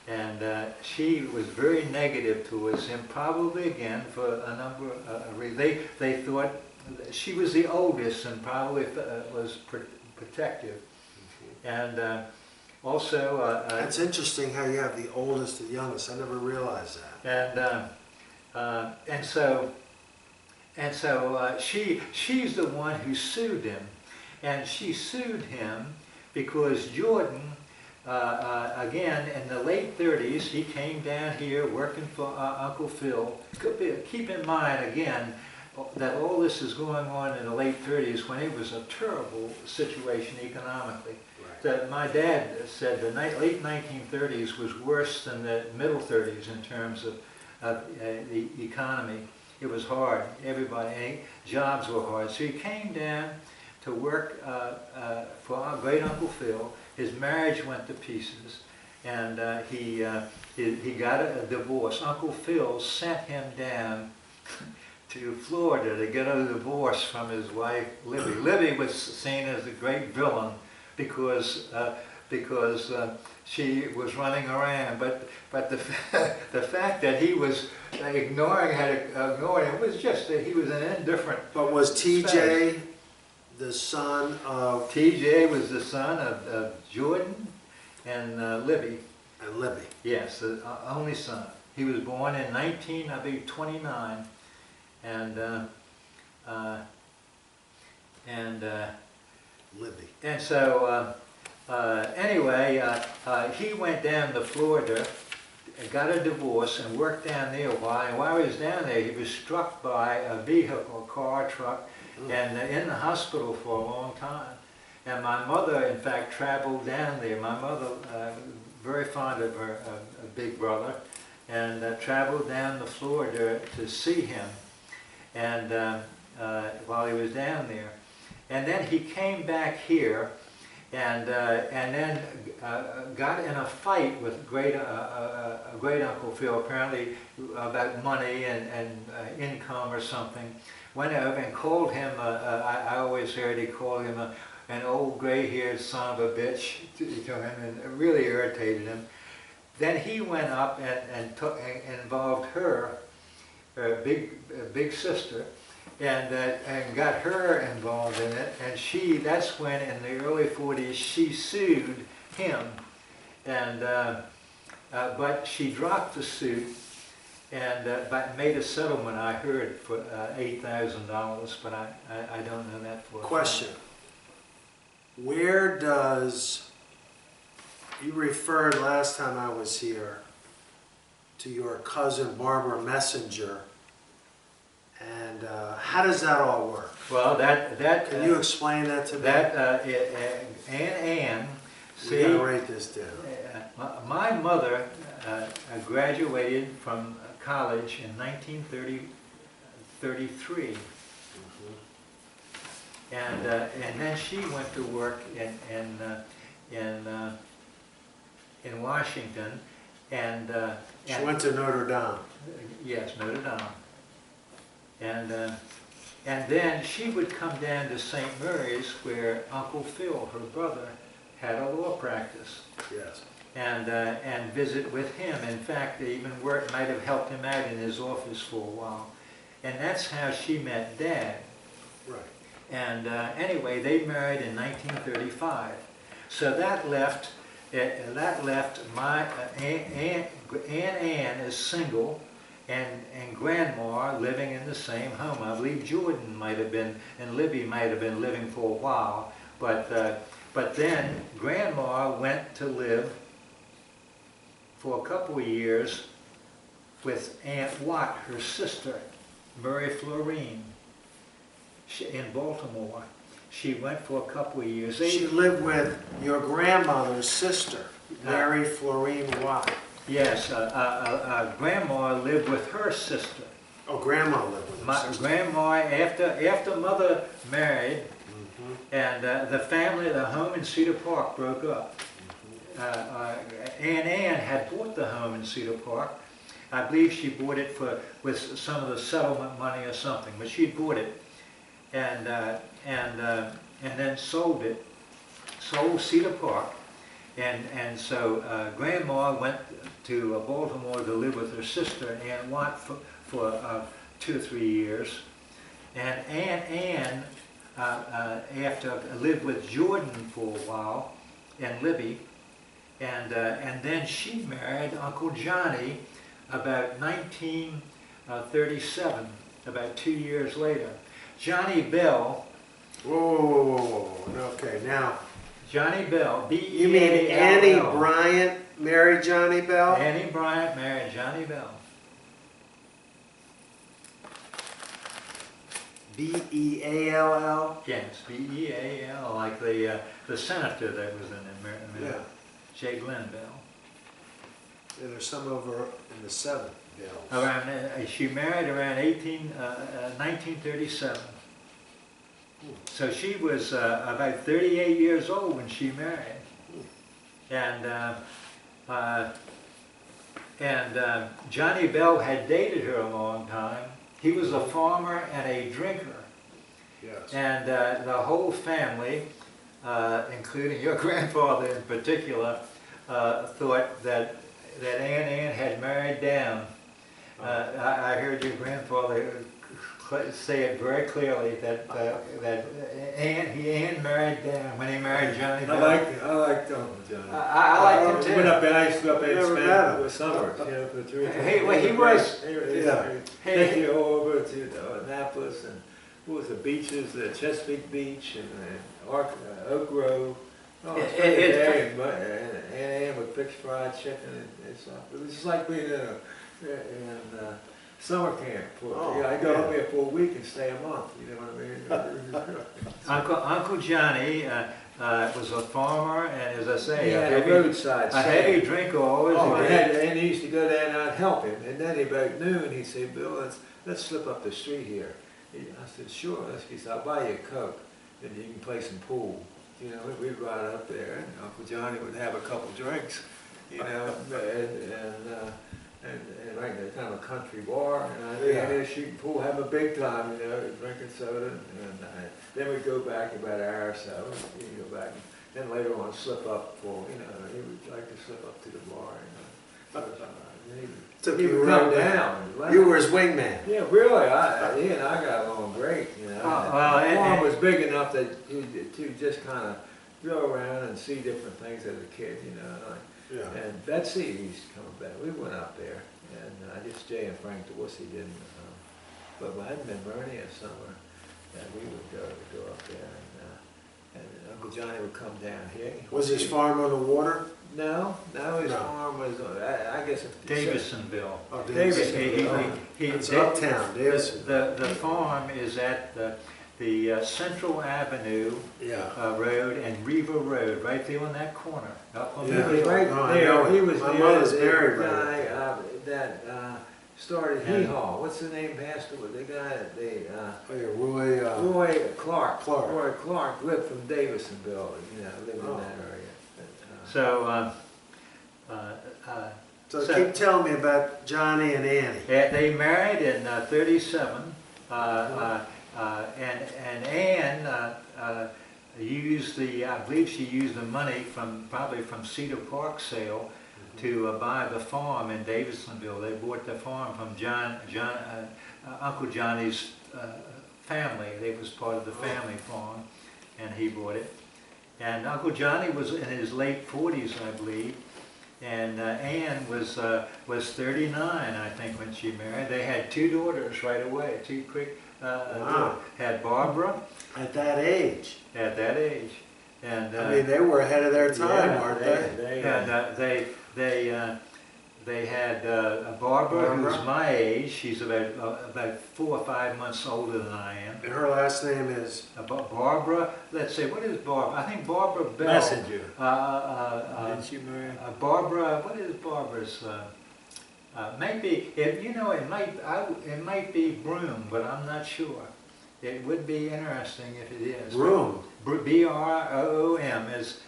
and she was very negative towards him. Probably again for a number of reasons. They thought. She was the oldest and probably was protective, and Also, That's interesting how you have the oldest and youngest. I never realized that. and so she's the one who sued him, and she sued him because Jordan, again in the late 30s, he came down here working for Uncle Phil. Keep in mind again that all this is going on in the late 30s when it was a terrible situation economically. That my dad said the late 1930s was worse than the middle 30s in terms of the economy. It was hard. Everybody, jobs were hard. So he came down to work for our great Uncle Phil. His marriage went to pieces, and he got a divorce. Uncle Phil sent him down to Florida to get a divorce from his wife Libby. Libby was seen as a great villain because she was running around, but the fact that he was ignoring it was just that he was an indifferent. But was TJ the son of? TJ was the son of Jordan and Libby. And Libby. Yes, the only son. He was born in 1929, Libby. and so anyway, he went down to Florida, got a divorce, and worked down there a while. And while he was down there, he was struck by a vehicle, a car, truck, and in the hospital for a long time. And my mother, in fact, traveled down there. My mother, very fond of her big brother, and traveled down to Florida to see him, and while he was down there. And then he came back here, and then got in a fight with great Uncle Phil, apparently about money and income or something. Went over and called him, I always heard he called him an old gray-haired son of a bitch to him, and it really irritated him. Then he went up and involved her big sister, and got her involved in it, and that's when in the early 40s she sued him, and but she dropped the suit and but made a settlement, I heard, for $8,000, but I don't know that for a Question. fact. Where does, you referred last time I was here to your cousin Barbara Messenger, and how does that all work? Well, that Can you explain that to me? Ann, We see, gotta write this down. my mother graduated from college in 1933, and then she went to work in Washington, and She went to Notre Dame. yes, Notre Dame, and then she would come down to St. Mary's, where Uncle Phil, her brother, had a law practice, Yes. and visit with him. In fact, they even might have helped him out in his office for a while, and that's how she met Dad. Right. And anyway, they married in 1935. So that left my Ann is single, and Grandma living in the same home. I believe Jordan might have been, and Libby might have been living for a while, but then Grandma went to live for a couple of years with Aunt Watt, her sister, Mary Florine, in Baltimore. She went for a couple of years. She lived with your grandmother's sister, Mary Florine Watt. Yes, Grandma lived with her sister. Oh, Grandma lived with her My sister. Grandma, after Mother married, and the family, the home in Cedar Park broke up. Ann had bought the home in Cedar Park. I believe she bought it with some of the settlement money or something, but she bought it, and then sold Cedar Park, and so Grandma went to Baltimore to live with her sister Ann Watt for 2 or 3 years, and Ann after lived with Jordan for a while, and Libby, and then she married Uncle Johnny about 1937, about 2 years later. Johnny Bell. Whoa. Okay, now, Johnny Bell, B-E-A-L-L. you mean Annie Bryant married Johnny Bell? Annie Bryant married Johnny Bell. B-E-A-L-L? Yes, B-E-A-L, like the senator that was in America, Yeah. Jay Glenn Bell. And there's some over in the 7 Bells. Around, she married around 1937. So she was about 38 years old when she married. And Johnny Bell had dated her a long time. He was a farmer and a drinker. Yes. And the whole family, including your grandfather in particular, thought that Ann had married down. I heard your grandfather say it very clearly that Ann married down when he married Johnny Bell. I liked Uncle John. I liked him too. Went up there, I used to go up there and Never met spend him. the summers, you know, for 3 He was- Take you over to Annapolis and what was the beaches, the Chesapeake Beach and Oak Grove. Oh, It- spend the it- day and Ann would fix fried chicken and stuff. It was just like being in summer camp. I'd go up there for a week and stay a month, you know what I mean? Uncle Johnny was a farmer, and as I say, He a had a heavy, roadside a drinker always. and he used to go down and I'd help him. And then about noon, he'd say, Bill, let's slip up the street here. I said, sure. He said, I'll buy you a Coke, and you can play some pool. You know, we'd ride up there, and Uncle Johnny would have a couple drinks, you know, and right there, kind of a country bar, and I'd be in there shooting pool, having a big time, you know, drinking soda, and then we'd go back about an hour or so, we'd go back, and then later on slip up for, you know, he would like to slip up to the bar, you know. Took He you would come around. down. You were his wingman. Yeah, really, he and I got along great, you know. well, The farm was big enough that to just kind of go around and see different things as a kid, you know. Yeah. And Betsy used to come back. We went up there, and just Jay and Frank Dorsey didn't. But I hadn't been Bernie or somewhere, and we would go up there, and Uncle Johnny would come down here. Was his farm on the water? No, his No. farm was, I guess. Davisonville. Oh, Davisonville. It's uptown, Davidson. The farm is at the Central Avenue Yeah. Road and Riva Road, right there on that corner. Up on He Yeah. the was right Oh, I there. know He it. was My the mother's other married right guy that started Hee Haw. What's the name, Pastor? The guy that Oh, yeah, Roy. Roy Clark. Clark. Roy Clark lived from Davisonville. You know, lived Oh. in that area. So, So keep telling me about Johnny and Annie. they married in 37, and Ann used I believe she used the money probably from Cedar Park sale to buy the farm in Davisonville. They bought the farm from Uncle Johnny's family. It was part of the family farm, and he bought it. And Uncle Johnny was in his late 40s, I believe, and Ann was 39, I think, when she married. They had 2 daughters right away, 2 quick. Wow. Had Barbara At that age. at that age, and I mean, they were ahead of their time, Yeah, weren't they? they had Barbara, who's Barbara? my age. She's about 4 or 5 months older than I am. And her last name is? Barbara, let's say, what is Barbara? I think Barbara Bell. Messenger. Didn't she marry? Barbara, what is Barbara's? Maybe it might be Broom, but I'm not sure. It would be interesting if it is. Broom. B-R-O-O-M is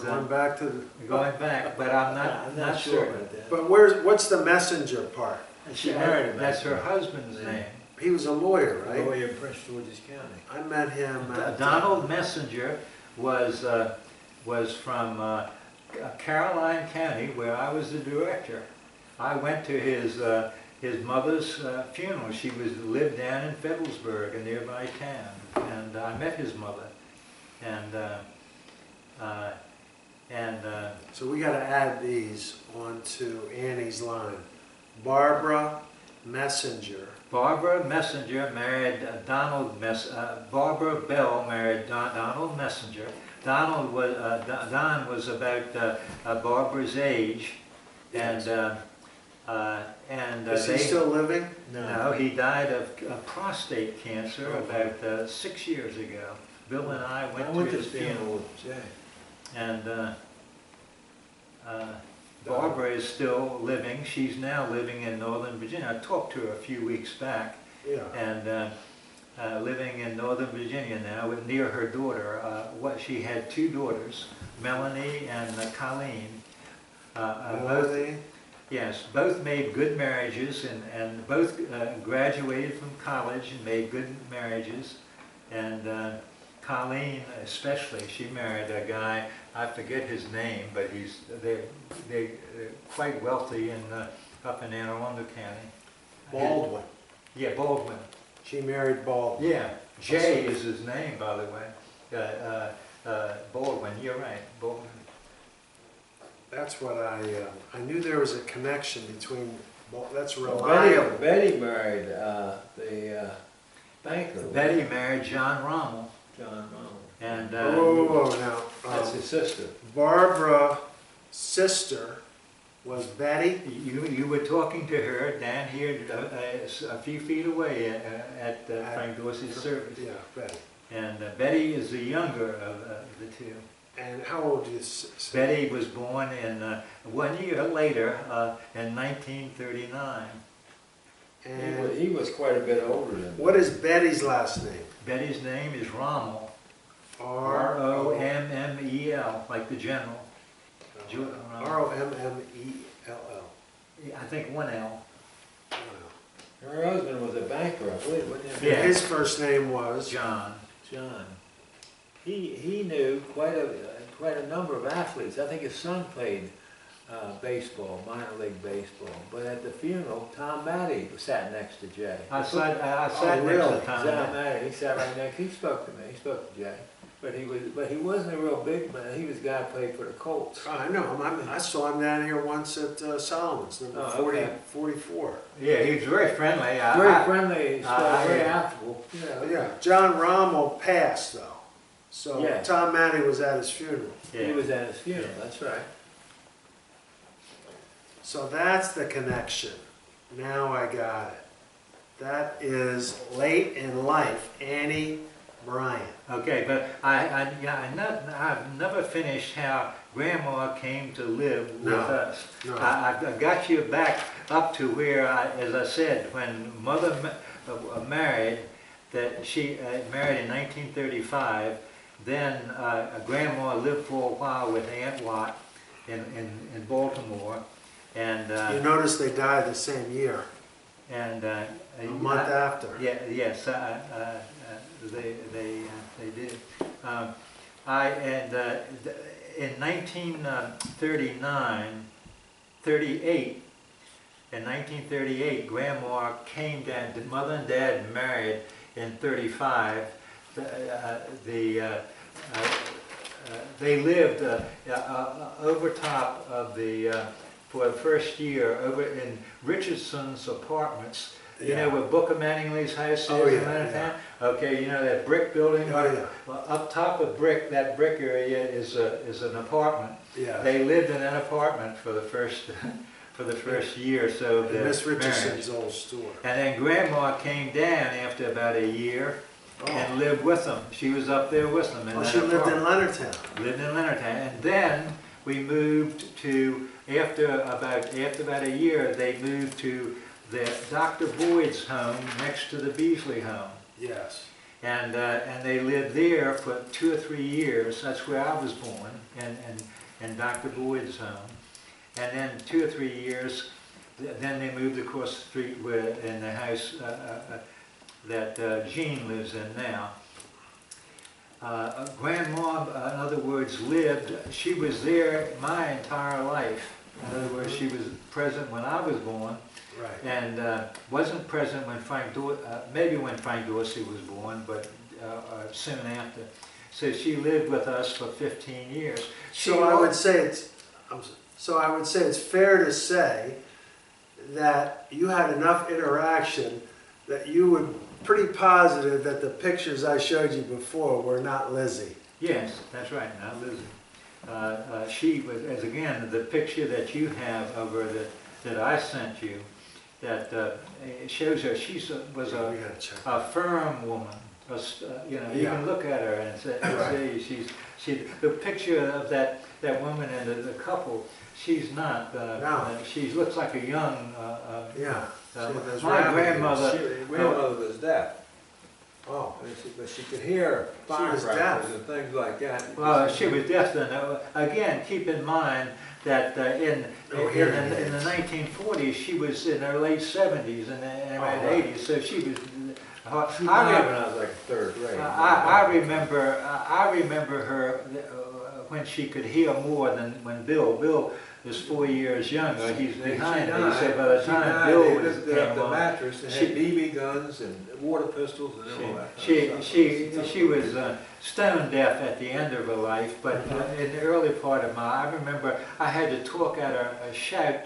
Going back to the, going back, but I'm not sure certain. about that. but what's the messenger part? And she married him. That's her husband's name. He was a lawyer, right? Lawyer in Prince George's County. I met him at, Donald Messenger was from Caroline County, where I was the director. I went to his mother's funeral. She lived down in Fedelsburg, a nearby town, and I met his mother, And So we gotta add these onto Annie's line. Barbara Messenger. Barbara Messenger married Barbara Bell married Donald Messenger. Don was about Barbara's age, and Is he still living? no, he died of prostate cancer about 6 years ago. Bill and I I went went to to his the funeral, funeral with Jay. and Barbara is still living. She's now living in Northern Virginia. I talked to her a few weeks back, Yeah. and living in Northern Virginia now, near her daughter. She had 2 daughters, Melanie and Colleen. Both, Melanie? yes, both made good marriages, and both graduated from college and made good marriages. And Colleen especially, she married a guy, I forget his name, but they're quite wealthy up in Anne Arundel County. Baldwin. Yeah, Baldwin. She married Baldwin. Yeah, Jay is his name, by the way. Baldwin, you're right, Baldwin. That's what I knew there was a connection between, that's Well, reliable. Betty married the banker. Betty married John Rommel, John Ronald. and Whoa, now, That's his sister. Barbara's sister was Betty? you were talking to her down here a few feet away at Frank Dorsey's service. Yeah, Betty. And Betty is the younger of the 2. And how old is Betty was born in 1 year later in 1939. And He was quite a bit older than. what is Betty's last name? Betty's name is Rommel, R-O-M-M-E-L-L. Rommel, like the general. I think 1 L. Her husband was a banker, I believe, wasn't he? Yeah. His first name was? John. John. He knew quite a number of athletes. I think his son played baseball, minor league baseball. But at the funeral, Tom Matty sat next to Jay. I sat next really? to Tom. Tom Matty, he sat right next. He spoke to me. He spoke to Jay. But he wasn't a real big man. He was a guy who played for the Colts. Oh, I know him. I saw him down here once at Solomon's, number Oh, 40, okay. 44. Yeah, he was very friendly. Very friendly, very yeah. affable. You know. Yeah, John Rommel passed though. So Yeah. Tom Matty was at his funeral. He was at his funeral, that's right. So that's the connection. Now I got it. That is late in life, Annie Bryant. Okay, but I've never finished how Grandma came to live with No, us. no. I got you back up to where, as I said, when Mother married, that she married in 1935, then Grandma lived for a while with Aunt Watt in Baltimore, and You notice they died the same year, a month after. Yeah, yes, they did. In 1938, Grandma came down. Mother and Dad married in 35. They lived over top of for the first year over in Richardson's apartments. You know where Booker Mattingly's house is Oh, yeah, in Leonardtown? Okay, you know that brick building? Oh, yeah. Well, up top of that brick area is an apartment. Yeah. They lived in that apartment for the first year or so of And their Miss Richardson's marriage. old store. And then Grandma came down after about a year and lived with them. She was up there with them. In Oh, that she lived in apartment. Leonardtown. Lived in Leonardtown. And then we moved to, after about a year, they moved to Dr. Boyd's home next to the Beasley home. Yes. And they lived there for 2 or 3 years. That's where I was born, and Dr. Boyd's home. And then 2 or 3 years, then they moved across the street in the house that Jean lives in now. Grandma, in other words, she was there my entire life. In other words, she was present when I was born, Right. and wasn't present when maybe when Frank Dorsey was born, but soon after. So she lived with us for 15 years. So I would say it's fair to say that you had enough interaction that you were pretty positive that the pictures I showed you before were not Lizzie. Yes, that's right, not Lizzie. She was, as again, the picture that you have of her that I sent you, that it shows her, was We gotta check. a firm woman. You know, you can look at her and say the picture of that woman and the couple. She's not. No. She looks like a young. Yeah. My grandmother. Grandmother was deaf. Oh. But she could hear She was deaf. firecrackers and things like that. Well, she was deaf then. Again, keep in mind that in the 1940s, she was in her late 70s and right. 80s, so she was. She died when I was like third grade. I remember her when she could hear more than when Bill. Bill is 4 years younger. He's behind me. So by the time Bill was the mattress and had BB guns and water pistols and all that. She was stone deaf at the end of her life, but in the early part of I remember I had to talk at her, shout.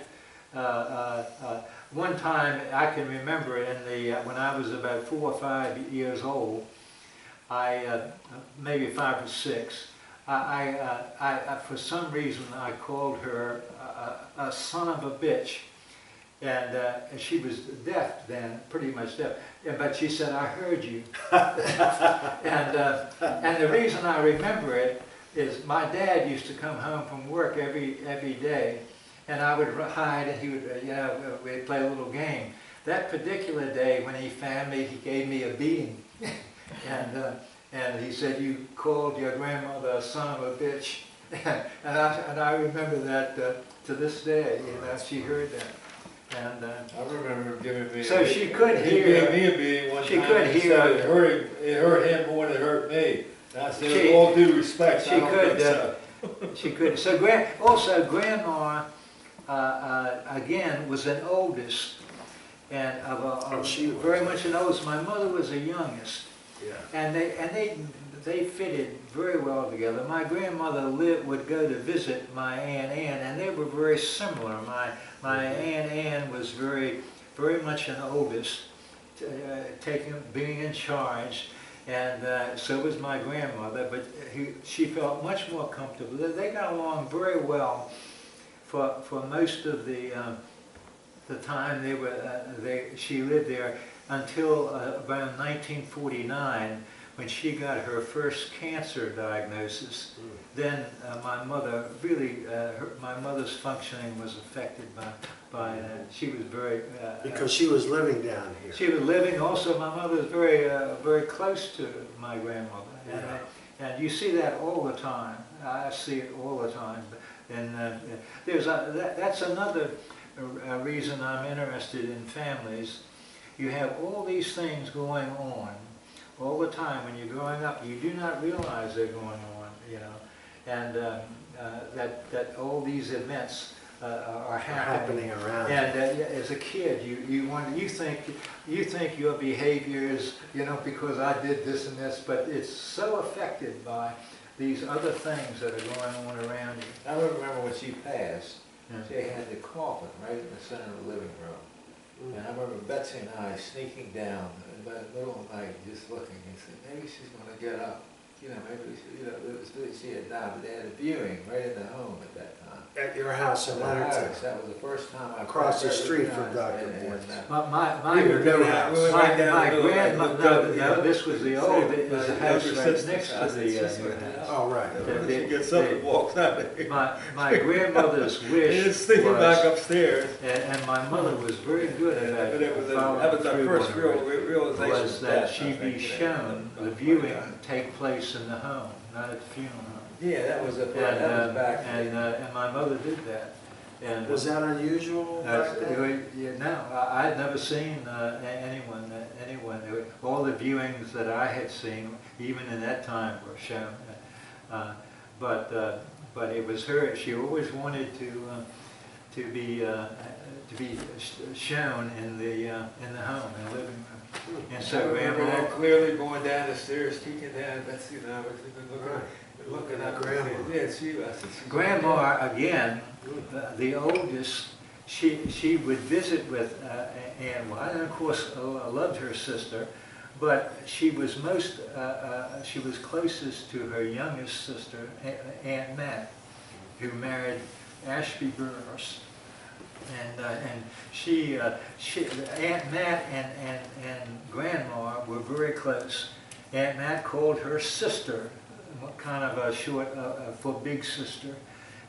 One time I can remember when I was about 4 or 5 years old, maybe 5 or 6. I for some reason I called her a son of a bitch, and she was deaf then, pretty much deaf. But she said, "I heard you," and the reason I remember it is my dad used to come home from work every day, and I would hide, and he would, we'd play a little game. That particular day when he found me, he gave me a beating, and he said, "You called your grandmother a son of a bitch," and I remember that to this day. You know, she heard that. And I remember him giving me. So she could He hear. gave me a beating one She time. could He hear. said it hurt him more than it hurt me. And I said, She- with all due respect, she I don't could, think so. She could. So also grandma again was an oldest, and She was. very much an oldest. My mother was the youngest, Yeah. and they fitted very well together. My grandmother would go to visit my Aunt Ann, and they were very similar. My Aunt Ann was very much an oldest, being in charge. And so was my grandmother, but she felt much more comfortable. They got along very well for most of the time she lived there until around 1949, when she got her first cancer diagnosis. Then my mother my mother's functioning was affected by she was very Because she was living down here. she was living. Also, my mother was very close to my grandmother, and you see that all the time. I see it all the time. And that's another reason I'm interested in families. You have all these things going on all the time. When you're growing up, you do not realize they're going on, you know, and that all these events are happening around. And as a kid, you think your behavior is, you know, because I did this and this, but it's so affected by these other things that are going on around you. I remember when she passed, Yeah. she had the coffin right in the center of the living room. And I remember Betsy and I sneaking down in the middle of the night, just looking and saying, maybe she's going to get up. You know, maybe she had died, but they had a viewing right in the home at that time. At your house in Leonardton. That was the first time I Across the street from recognized Dr. it, Woods. My We were going out, we went right down my the middle, grandmother, you know, no, this was the old, it was the house younger right sister's next to house, the it's new just like house. that. Oh, right. The- She gets up and walks out of here. My grandmother's wish It's sneaking back was, upstairs. and my mother was very good about But it was following that was our through first on real it, realization. was of that death, she I be think, shown, the viewing take place in the home, not at the funeral home. Yeah, that was a that was back. And my mother did that. And Was that unusual back then? no, I had never seen anyone. All the viewings that I had seen, even in that time, were shown. But it was her. She always wanted shown in the home, in the living room. And I so remember Grandma, that clearly going down the stairs, peeking down, Betsy and I was Right. looking up. Grandma. Yeah, I said, she's Grandma again, the oldest, she would visit with Anne White, and of course loved her sister, but she was she was closest to her youngest sister, Aunt Mat, who married Ashby Burns. And Aunt Mat and Grandma were very close. Aunt Mat called her sister, kind of a short for big sister,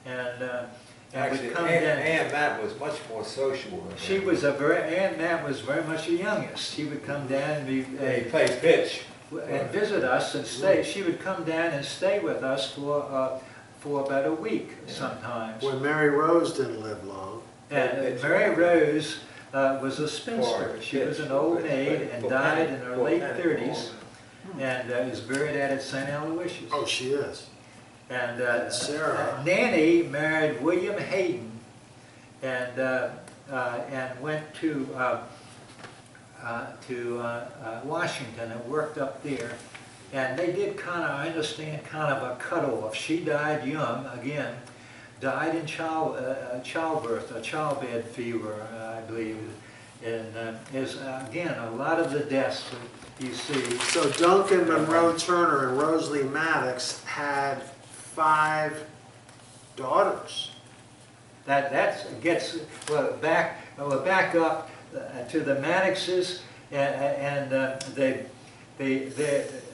and Actually, would come down. Aunt Matt was much more sociable than She her. was Aunt Mat was very much the youngest. She would come down and be He played pitch. and visit us and stay. She would come down and stay with us for about a week sometimes. When Mary Rose didn't live long. And Mary Rose was a spinster. She was an old maid and died in her late 30s, and is buried at St. Aloysius. Oh, she is. And Sarah. Nanny married William Hayden, and went to Washington and worked up there. And they did kind of, I understand, kind of a cutoff. She died young again. Died in childbirth, a childbed fever, I believe. And is, again, a lot of the deaths that you see. So Duncan Monroe Turner and Rosalie Maddox had 5 daughters. That gets, back up to the Maddoxes, and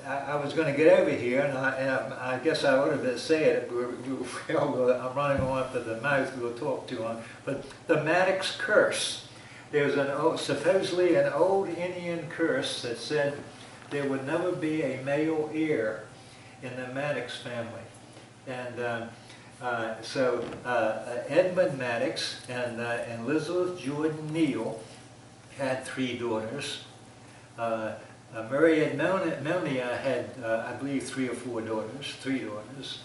I was going to get over here, and I guess I ought to say it. I'm running on for the mouth. We'll talk to him. But the Maddox curse. There's supposedly an old Indian curse that said there would never be a male heir in the Maddox family, and so Edmund Maddox and Elizabeth Jordan Neal had 3 daughters. Mary Melnia had, I believe, 3 or 4 daughters, 3 daughters.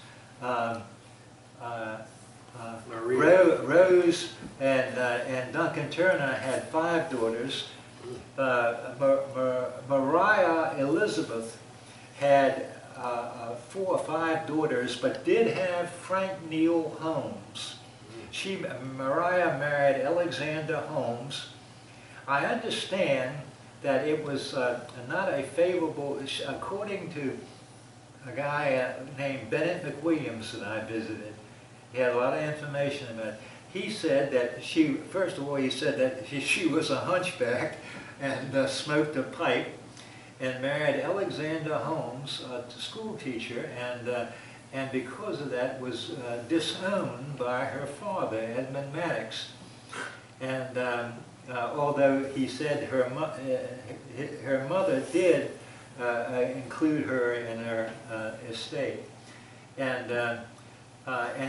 Rose and Duncan Turner had 5 daughters. Maria Elizabeth had 4 or 5 daughters, but did have Frank Neal Holmes. Maria married Alexander Holmes. I understand that it was not a favorable, according to a guy named Bennett McWilliams that I visited. He had a lot of information about it. He said that first of all, he said that she was a hunchback and smoked a pipe and married Alexander Holmes, a school teacher, and because of that was disowned by her father, Edmund Maddox. And although he said her mother did include her in her estate, and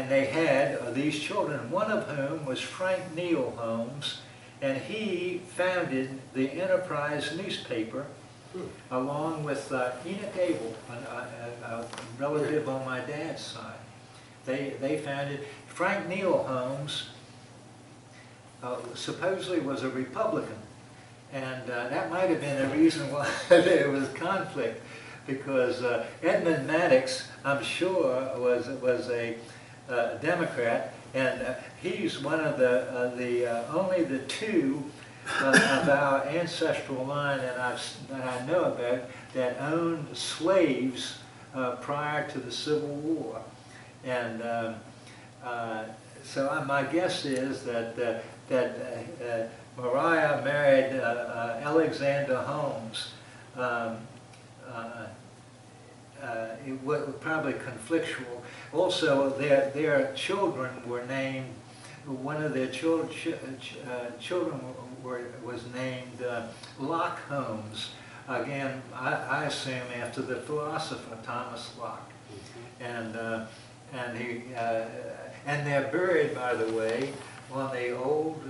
they had these children, one of whom was Frank Neal Holmes, and he founded the Enterprise newspaper along with Enoch Abel, a relative on my dad's side. They founded, Frank Neal Holmes supposedly was a Republican, and that might have been a reason why there was conflict, because Edmund Maddox, I'm sure, was a Democrat, and he's one of only the 2 of our ancestral line that I know about that owned slaves prior to the Civil War, and so my guess is that Maria married Alexander Holmes. It was probably conflictual. Also, their children were named. One of their children was named Locke Holmes. Again, I assume after the philosopher Thomas Locke. And they're buried, by the way, on the old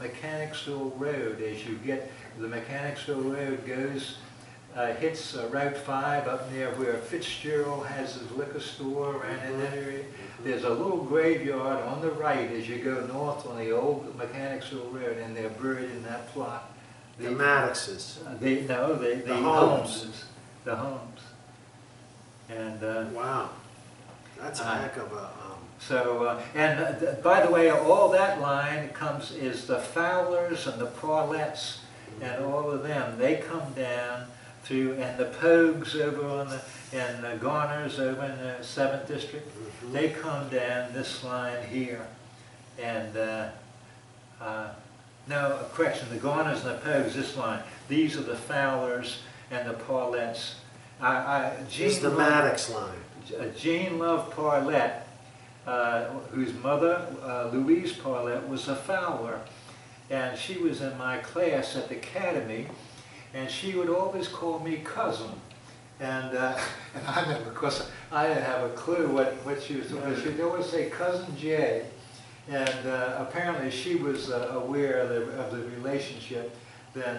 Mechanicsville Road. As you get, the Mechanicsville Road goes hits Route 5 up near where Fitzgerald has his liquor store, around in that area. There's a little graveyard on the right as you go north on the old Mechanicsville Road, and they're buried in that plot. The Maddoxes. The Holmes. Holmeses. The Holmes. And Wow. That's a heck of a, by the way, all that line is the Fowlers and the Parlettes and all of them. They come down through, and the Pogues over on and the Garners over in the 7th District. They come down this line here. And, no, correction, the Garners and the Pogues, this line. These are the Fowlers and the Parlettes. is the Maddox line. Jean Love Parlett, whose mother, Louise Parlett, was a Fowler. And she was in my class at the academy, and she would always call me cousin. And I remember, because I didn't have a clue what she was doing. She'd always say Cousin Jay. And apparently she was aware of the relationship then.